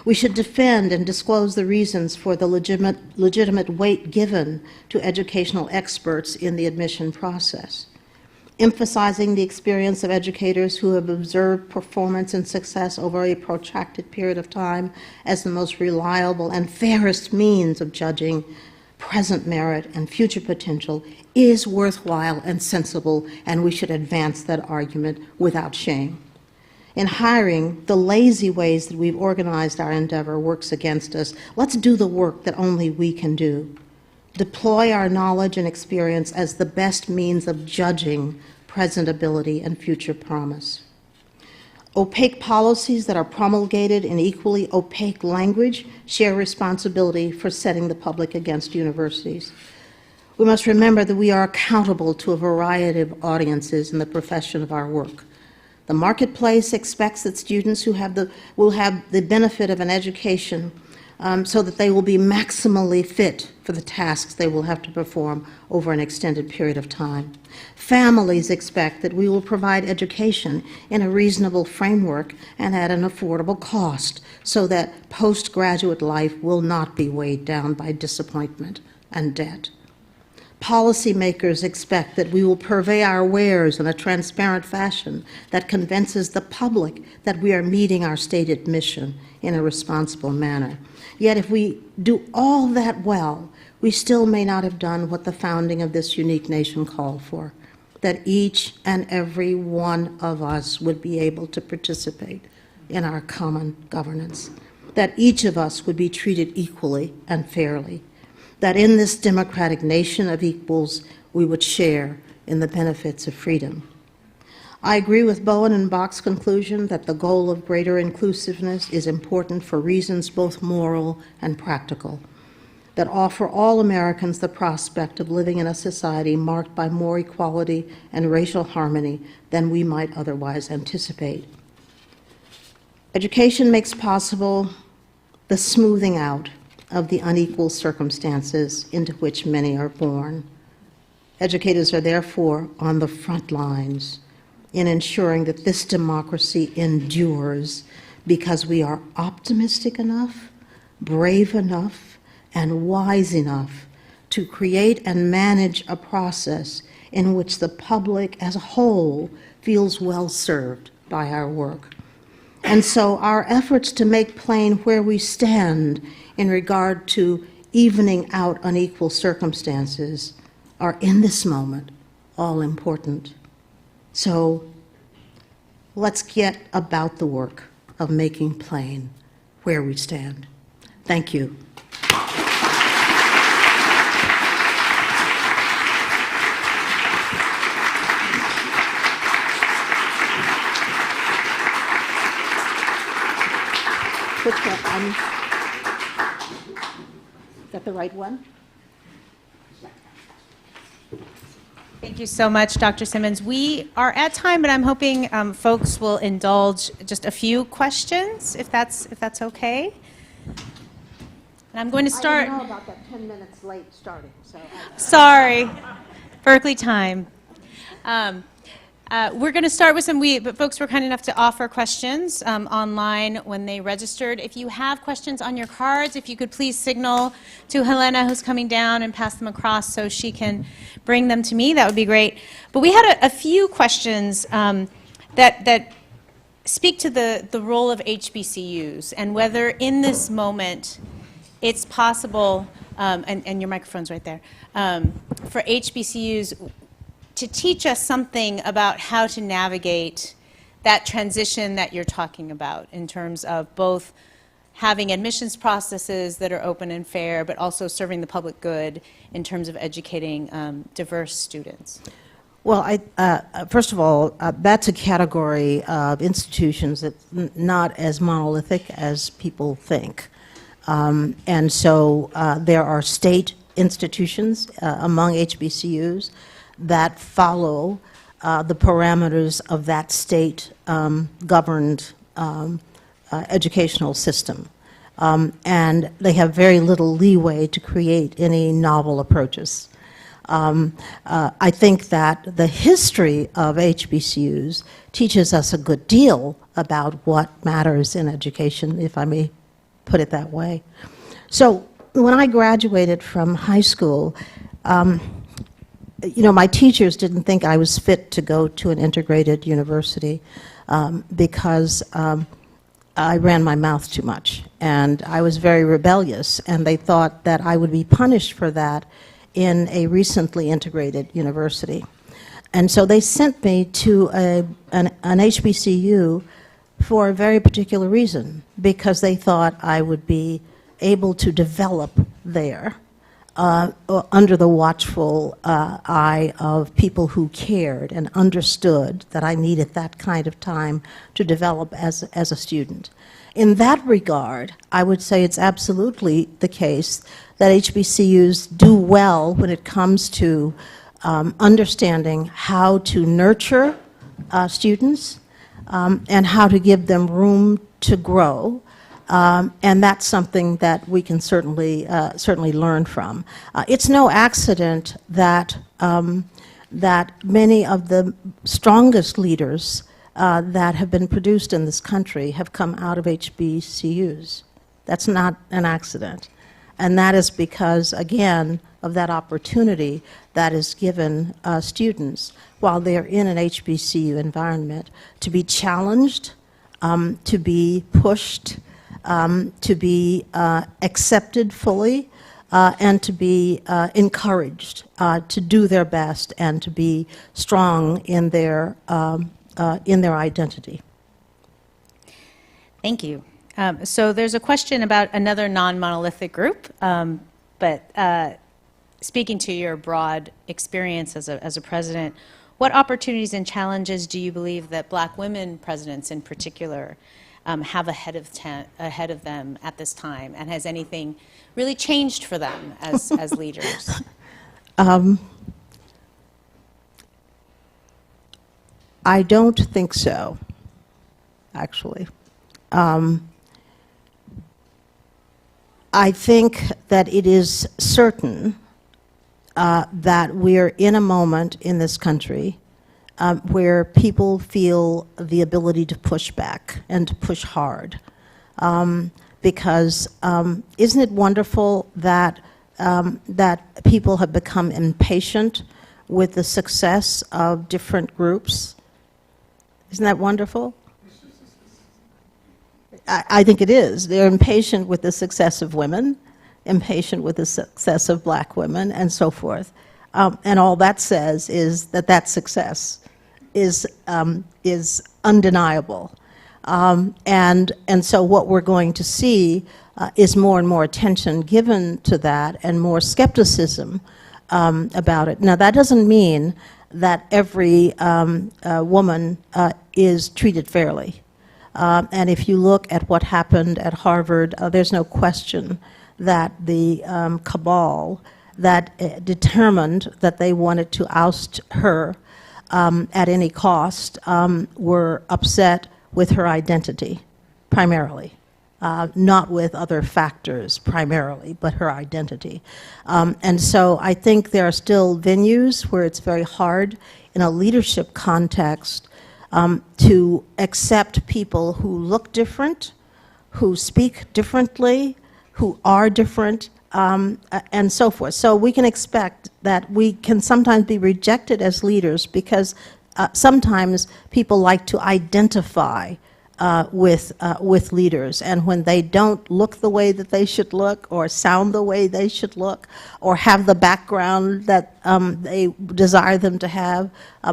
We should defend and disclose the reasons for the legitimate weight given to educational experts in the admission process, emphasizing the experience of educators who have observed performance and success over a protracted period of time as the most reliable and fairest means of judging present merit and future potential is worthwhile and sensible, and we should advance that argument without shame. In hiring, the lazy ways that we've organized our endeavor works against us. Let's do the work that only we can do. Deploy our knowledge and experience as the best means of judging present ability and future promise. Opaque policies that are promulgated in equally opaque language share responsibility for setting the public against universities. We must remember that we are accountable to a variety of audiences in the profession of our work. The marketplace expects that students who will have the benefit of an education so that they will be maximally fit for the tasks they will have to perform over an extended period of time. Families expect that we will provide education in a reasonable framework and at an affordable cost so that postgraduate life will not be weighed down by disappointment and debt. Policymakers expect that we will purvey our wares in a transparent fashion that convinces the public that we are meeting our stated mission in a responsible manner. Yet if we do all that well, we still may not have done what the founding of this unique nation called for, that each and every one of us would be able to participate in our common governance, that each of us would be treated equally and fairly, that in this democratic nation of equals, we would share in the benefits of freedom. I agree with Bowen and Bach's conclusion that the goal of greater inclusiveness is important for reasons both moral and practical, that offer all Americans the prospect of living in a society marked by more equality and racial harmony than we might otherwise anticipate. Education makes possible the smoothing out of the unequal circumstances into which many are born. Educators are therefore on the front lines in ensuring that this democracy endures because we are optimistic enough, brave enough, and wise enough to create and manage a process in which the public as a whole feels well served by our work. And so our efforts to make plain where we stand in regard to evening out unequal circumstances are in this moment all important. So let's get about the work of making plain where we stand. Thank you. Which one? Is that the right one? Thank you so much, Dr. Simmons. We are at time, but I'm hoping folks will indulge just a few questions, if that's okay. And I'm going to start. I know about that 10 minutes late starting, so. Sorry, Berkeley time. We're going to start with but folks were kind enough to offer questions online when they registered. If you have questions on your cards, if you could please signal to Helena, who's coming down, and pass them across so she can bring them to me, that would be great. But we had a few questions that speak to the role of HBCUs and whether in this moment it's possible, and your microphone's right there, for HBCUs to teach us something about how to navigate that transition that you're talking about in terms of both having admissions processes that are open and fair, but also serving the public good in terms of educating diverse students. Well, first of all, that's a category of institutions that's not as monolithic as people think. And so there are state institutions among HBCUs that follow the parameters of that state governed educational system. And they have very little leeway to create any novel approaches. I think that the history of HBCUs teaches us a good deal about what matters in education, if I may put it that way. So when I graduated from high school, you know, my teachers didn't think I was fit to go to an integrated university because I ran my mouth too much, and I was very rebellious, and they thought that I would be punished for that in a recently integrated university. And so they sent me to an HBCU for a very particular reason, because they thought I would be able to develop there under the watchful eye of people who cared and understood that I needed that kind of time to develop as a student. In that regard, I would say it's absolutely the case that HBCUs do well when it comes to understanding how to nurture students and how to give them room to grow. And that's something that we can certainly learn from. It's no accident that that many of the strongest leaders that have been produced in this country have come out of HBCUs. That's not an accident. And that is because, again, of that opportunity that is given students while they're in an HBCU environment to be challenged, to be pushed, to be accepted fully, and to be encouraged to do their best and to be strong in their identity. Thank you. So there's a question about another non-monolithic group, but speaking to your broad experience as a president, what opportunities and challenges do you believe that Black women presidents in particular have ahead of them at this time? And has anything really changed for them as leaders? I don't think so, actually. I think that it is certain that we're in a moment in this country where people feel the ability to push back and to push hard. Because isn't it wonderful that, that people have become impatient with the success of different groups? Isn't that wonderful? I think it is. They're impatient with the success of women, impatient with the success of Black women, and so forth. And all that says is that that success is undeniable. And so what we're going to see is more and more attention given to that and more skepticism about it. Now, that doesn't mean that every woman is treated fairly. And if you look at what happened at Harvard, there's no question that the cabal that determined that they wanted to oust her at any cost were upset with her identity, primarily. Not with other factors primarily, but her identity. And so I think there are still venues where it's very hard in a leadership context to accept people who look different, who speak differently, who are different, and so forth. So we can expect that we can sometimes be rejected as leaders because sometimes people like to identify with leaders, and when they don't look the way that they should look, or sound the way they should look, or have the background that they desire them to have,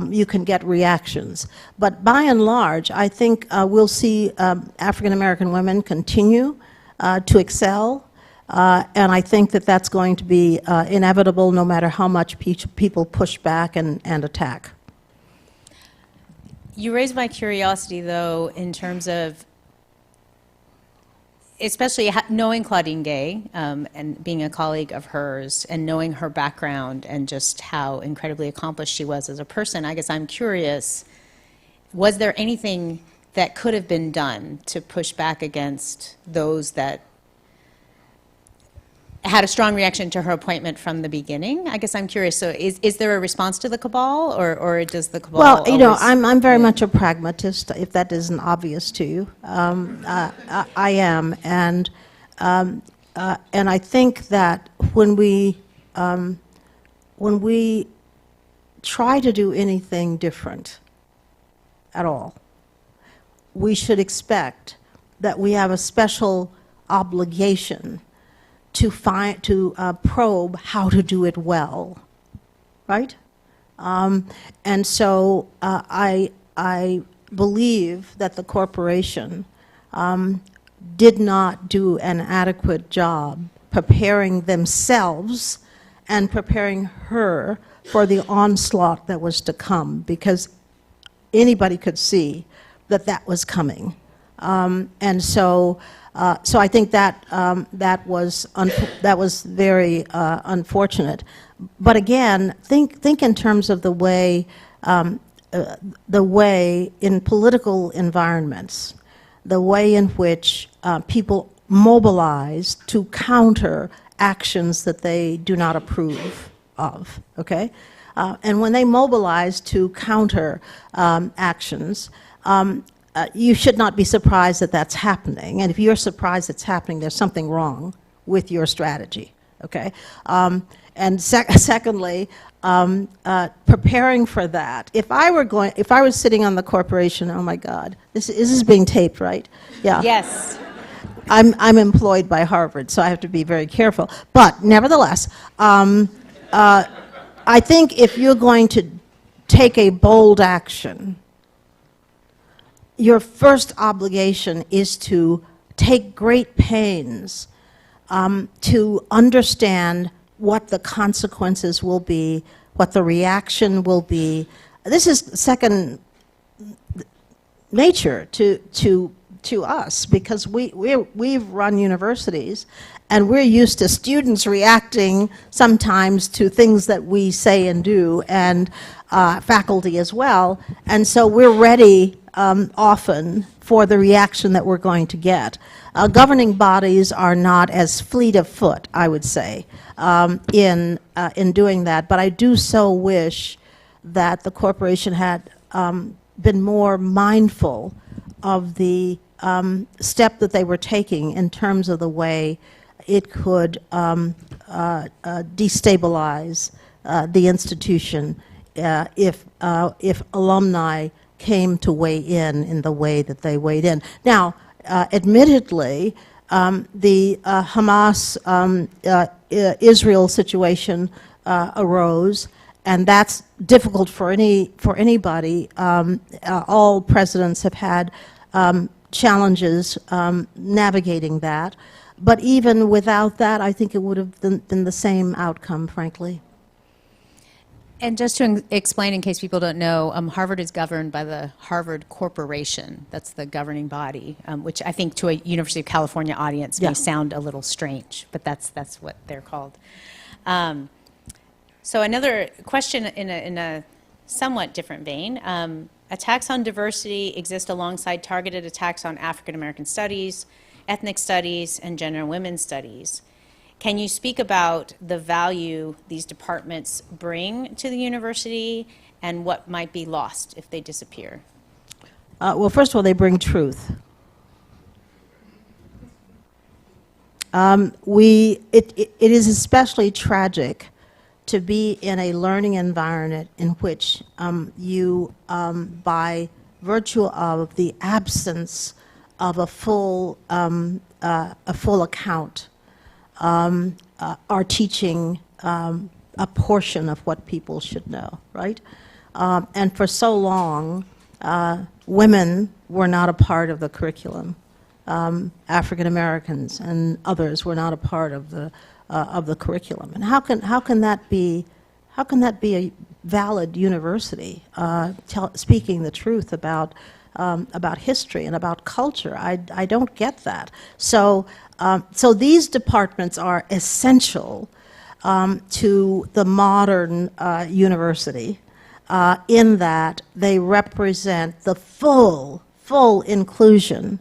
you can get reactions. But by and large, I think we'll see African American women continue to excel, and I think that that's going to be inevitable no matter how much people push back and attack. You raised my curiosity, though, in terms of, especially knowing Claudine Gay and being a colleague of hers and knowing her background and just how incredibly accomplished she was as a person. I guess I'm curious, was there anything that could have been done to push back against those that had a strong reaction to her appointment from the beginning? I guess I'm curious. So is there a response to the cabal, or does the cabal Well, you know, always, I'm very much a pragmatist, if that isn't obvious to you. I am. And I think that when we try to do anything different at all, we should expect that we have a special obligation to probe how to do it well, right? And so I believe that the corporation did not do an adequate job preparing themselves and preparing her for the onslaught that was to come, because anybody could see that that was coming. And so I think that that was very unfortunate. But again, think in terms of the way in political environments, the way in which people mobilize to counter actions that they do not approve of. Okay, and when they mobilize to counter actions. You should not be surprised that that's happening. And if you're surprised it's happening, there's something wrong with your strategy, okay? And secondly, preparing for that. If I was sitting on the corporation, oh my God, this is being taped, right? Yeah. Yes. I'm employed by Harvard, so I have to be very careful. But nevertheless, I think if you're going to take a bold action, your first obligation is to take great pains to understand what the consequences will be, what the reaction will be. This is second nature to us, because we've run universities, and we're used to students reacting sometimes to things that we say and do, and faculty as well, and so we're ready often for the reaction that we're going to get. Governing bodies are not as fleet of foot, I would say, in doing that, but I do so wish that the corporation had been more mindful of the step that they were taking in terms of the way it could destabilize the institution if alumni came to weigh in the way that they weighed in. Now, admittedly, the Hamas-Israel situation arose, and that's difficult for anybody. All presidents have had challenges navigating that. But even without that, I think it would have been the same outcome, frankly. And just to explain, in case people don't know, Harvard is governed by the Harvard Corporation. That's the governing body, which I think to a University of California audience may sound a little strange, but that's what they're called. So another question in a somewhat different vein. Attacks on diversity exist alongside targeted attacks on African American studies, ethnic studies, and gender and women's studies. Can you speak about the value these departments bring to the university and what might be lost if they disappear? Well, first of all, they bring truth. It is especially tragic to be in a learning environment in which you, by virtue of the absence of a full account, are teaching a portion of what people should know, right? And for so long, women were not a part of the curriculum. African Americans and others were not a part of the curriculum. And how can that be a valid university speaking the truth about history and about culture? I don't get that. So these departments are essential to the modern university in that they represent the full inclusion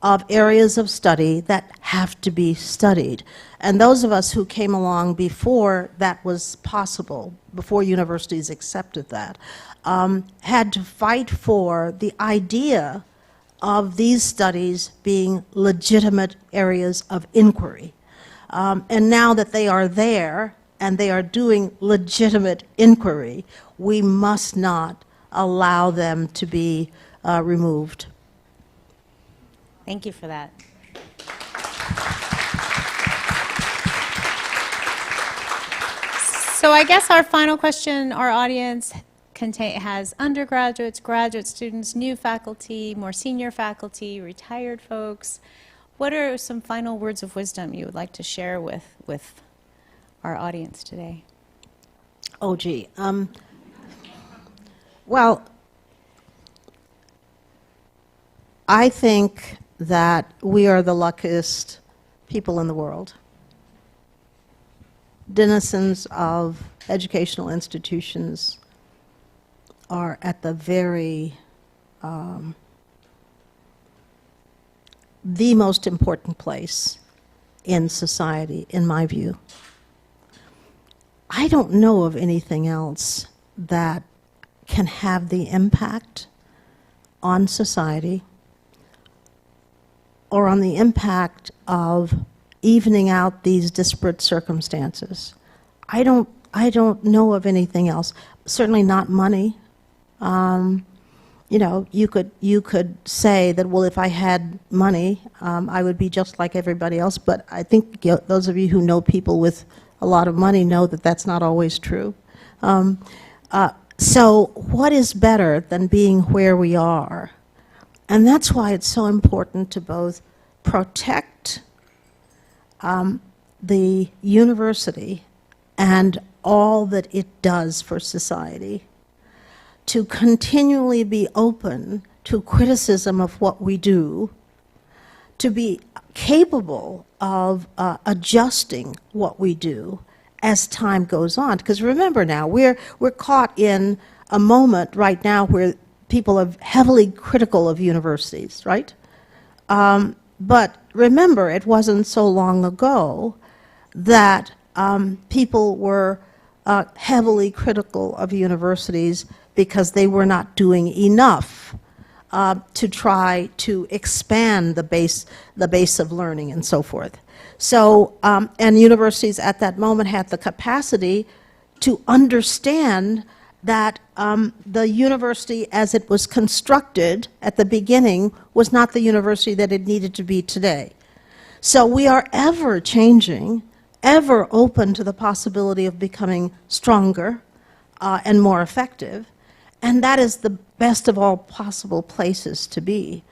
of areas of study that have to be studied. And those of us who came along before that was possible, before universities accepted that, had to fight for the idea of these studies being legitimate areas of inquiry. And now that they are there and they are doing legitimate inquiry, we must not allow them to be removed. Thank you for that. So I guess our final question, our audience has undergraduates, graduate students, new faculty, more senior faculty, retired folks. What are some final words of wisdom you would like to share with our audience today? Oh, gee. Well, I think that we are the luckiest people in the world. Denizens of educational institutions are at the very, the most important place in society, in my view. I don't know of anything else that can have the impact on society or on the impact of evening out these disparate circumstances. I don't know of anything else. Certainly not money. You know, you could say that, well, if I had money, I would be just like everybody else. But I think those of you who know people with a lot of money know that that's not always true. So what is better than being where we are? And that's why it's so important to both protect the university and all that it does for society, to continually be open to criticism of what we do, to be capable of adjusting what we do as time goes on. Because remember now, we're caught in a moment right now where people are heavily critical of universities, right? But remember, it wasn't so long ago that people were heavily critical of universities because they were not doing enough to try to expand the base of learning and so forth. So, and universities at that moment had the capacity to understand that the university as it was constructed at the beginning was not the university that it needed to be today. So we are ever changing, ever open to the possibility of becoming stronger and more effective, and that is the best of all possible places to be.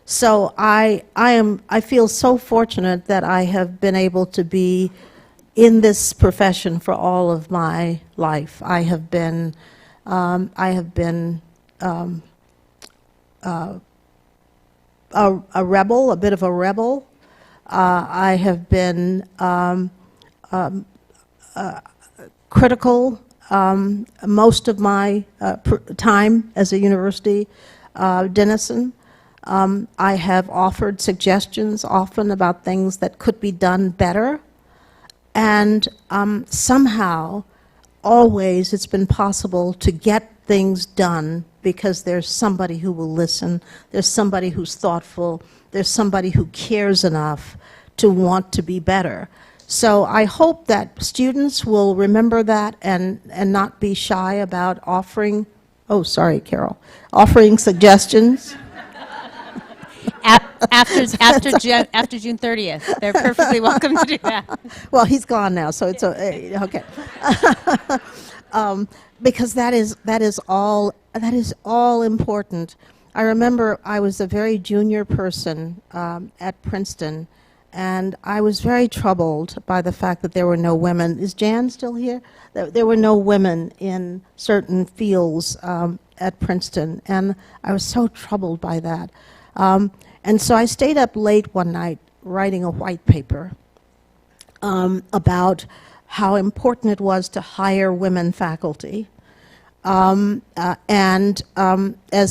So I feel so fortunate that I have been able to be in this profession for all of my life. I have been a rebel, a bit of a rebel. I have been critical most of my time as a university denizen. I have offered suggestions often about things that could be done better, and somehow, always, it's been possible to get things done because there's somebody who will listen, there's somebody who's thoughtful, there's somebody who cares enough to want to be better. So I hope that students will remember that and not be shy about offering, oh, sorry, Carol, offering suggestions. After June 30th, they're perfectly welcome to do that. Well, he's gone now, so it's okay. Because that is all important. I remember I was a very junior person at Princeton, and I was very troubled by the fact that there were no women. Is Jan still here? There were no women in certain fields at Princeton, and I was so troubled by that. And so I stayed up late one night writing a white paper about how important it was to hire women faculty. As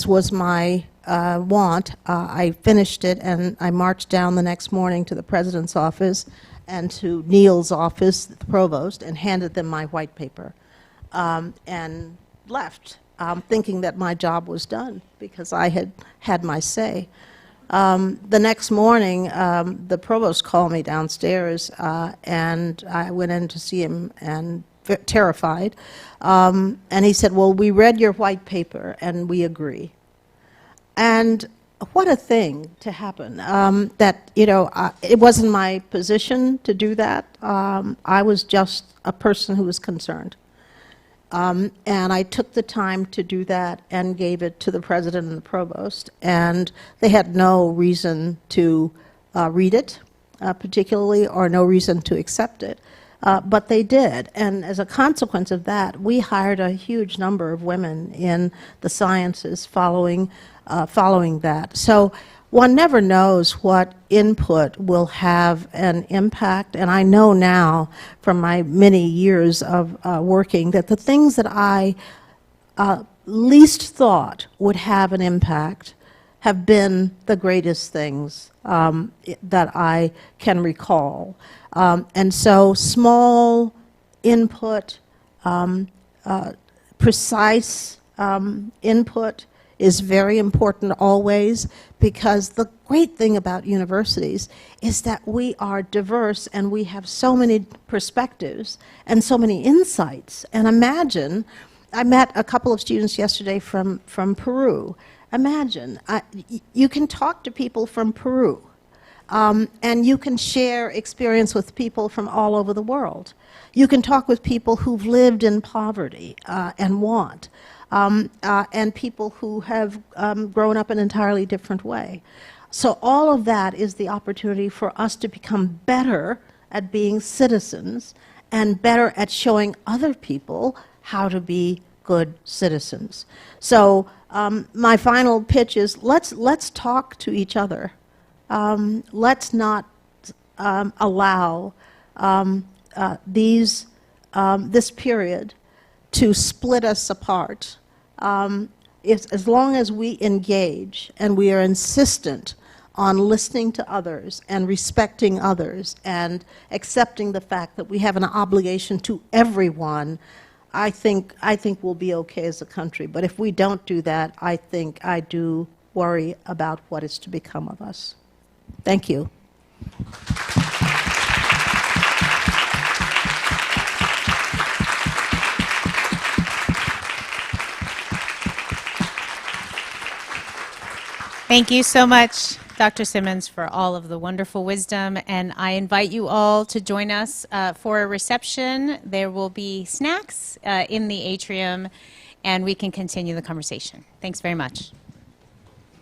was my want, I finished it and I marched down the next morning to the president's office and to Neil's office, the provost, and handed them my white paper and left, thinking that my job was done because I had had my say. The next morning, the provost called me downstairs, and I went in to see him, and terrified. And he said, well, we read your white paper, and we agree. And what a thing to happen, that, you know, it wasn't my position to do that. I was just a person who was concerned. And I took the time to do that and gave it to the president and the provost, and they had no reason to read it particularly, or no reason to accept it, but they did. And as a consequence of that, we hired a huge number of women in the sciences following that. So one never knows what input will have an impact, and I know now from my many years of working that the things that I least thought would have an impact have been the greatest things that I can recall. And so small input, precise input is very important always, because the great thing about universities is that we are diverse and we have so many perspectives and so many insights. And imagine, I met a couple of students yesterday from Peru. Imagine, you can talk to people from Peru, and you can share experience with people from all over the world. You can talk with people who've lived in poverty and want, and people who have grown up an entirely different way. So all of that is the opportunity for us to become better at being citizens and better at showing other people how to be good citizens. So my final pitch is let's talk to each other. Let's not allow this period to split us apart. As long as we engage and we are insistent on listening to others and respecting others and accepting the fact that we have an obligation to everyone, I think we'll be okay as a country. But if we don't do that, I do worry about what is to become of us. Thank you. Thank you so much, Dr. Simmons, for all of the wonderful wisdom. And I invite you all to join us for a reception. There will be snacks in the atrium, and we can continue the conversation. Thanks very much.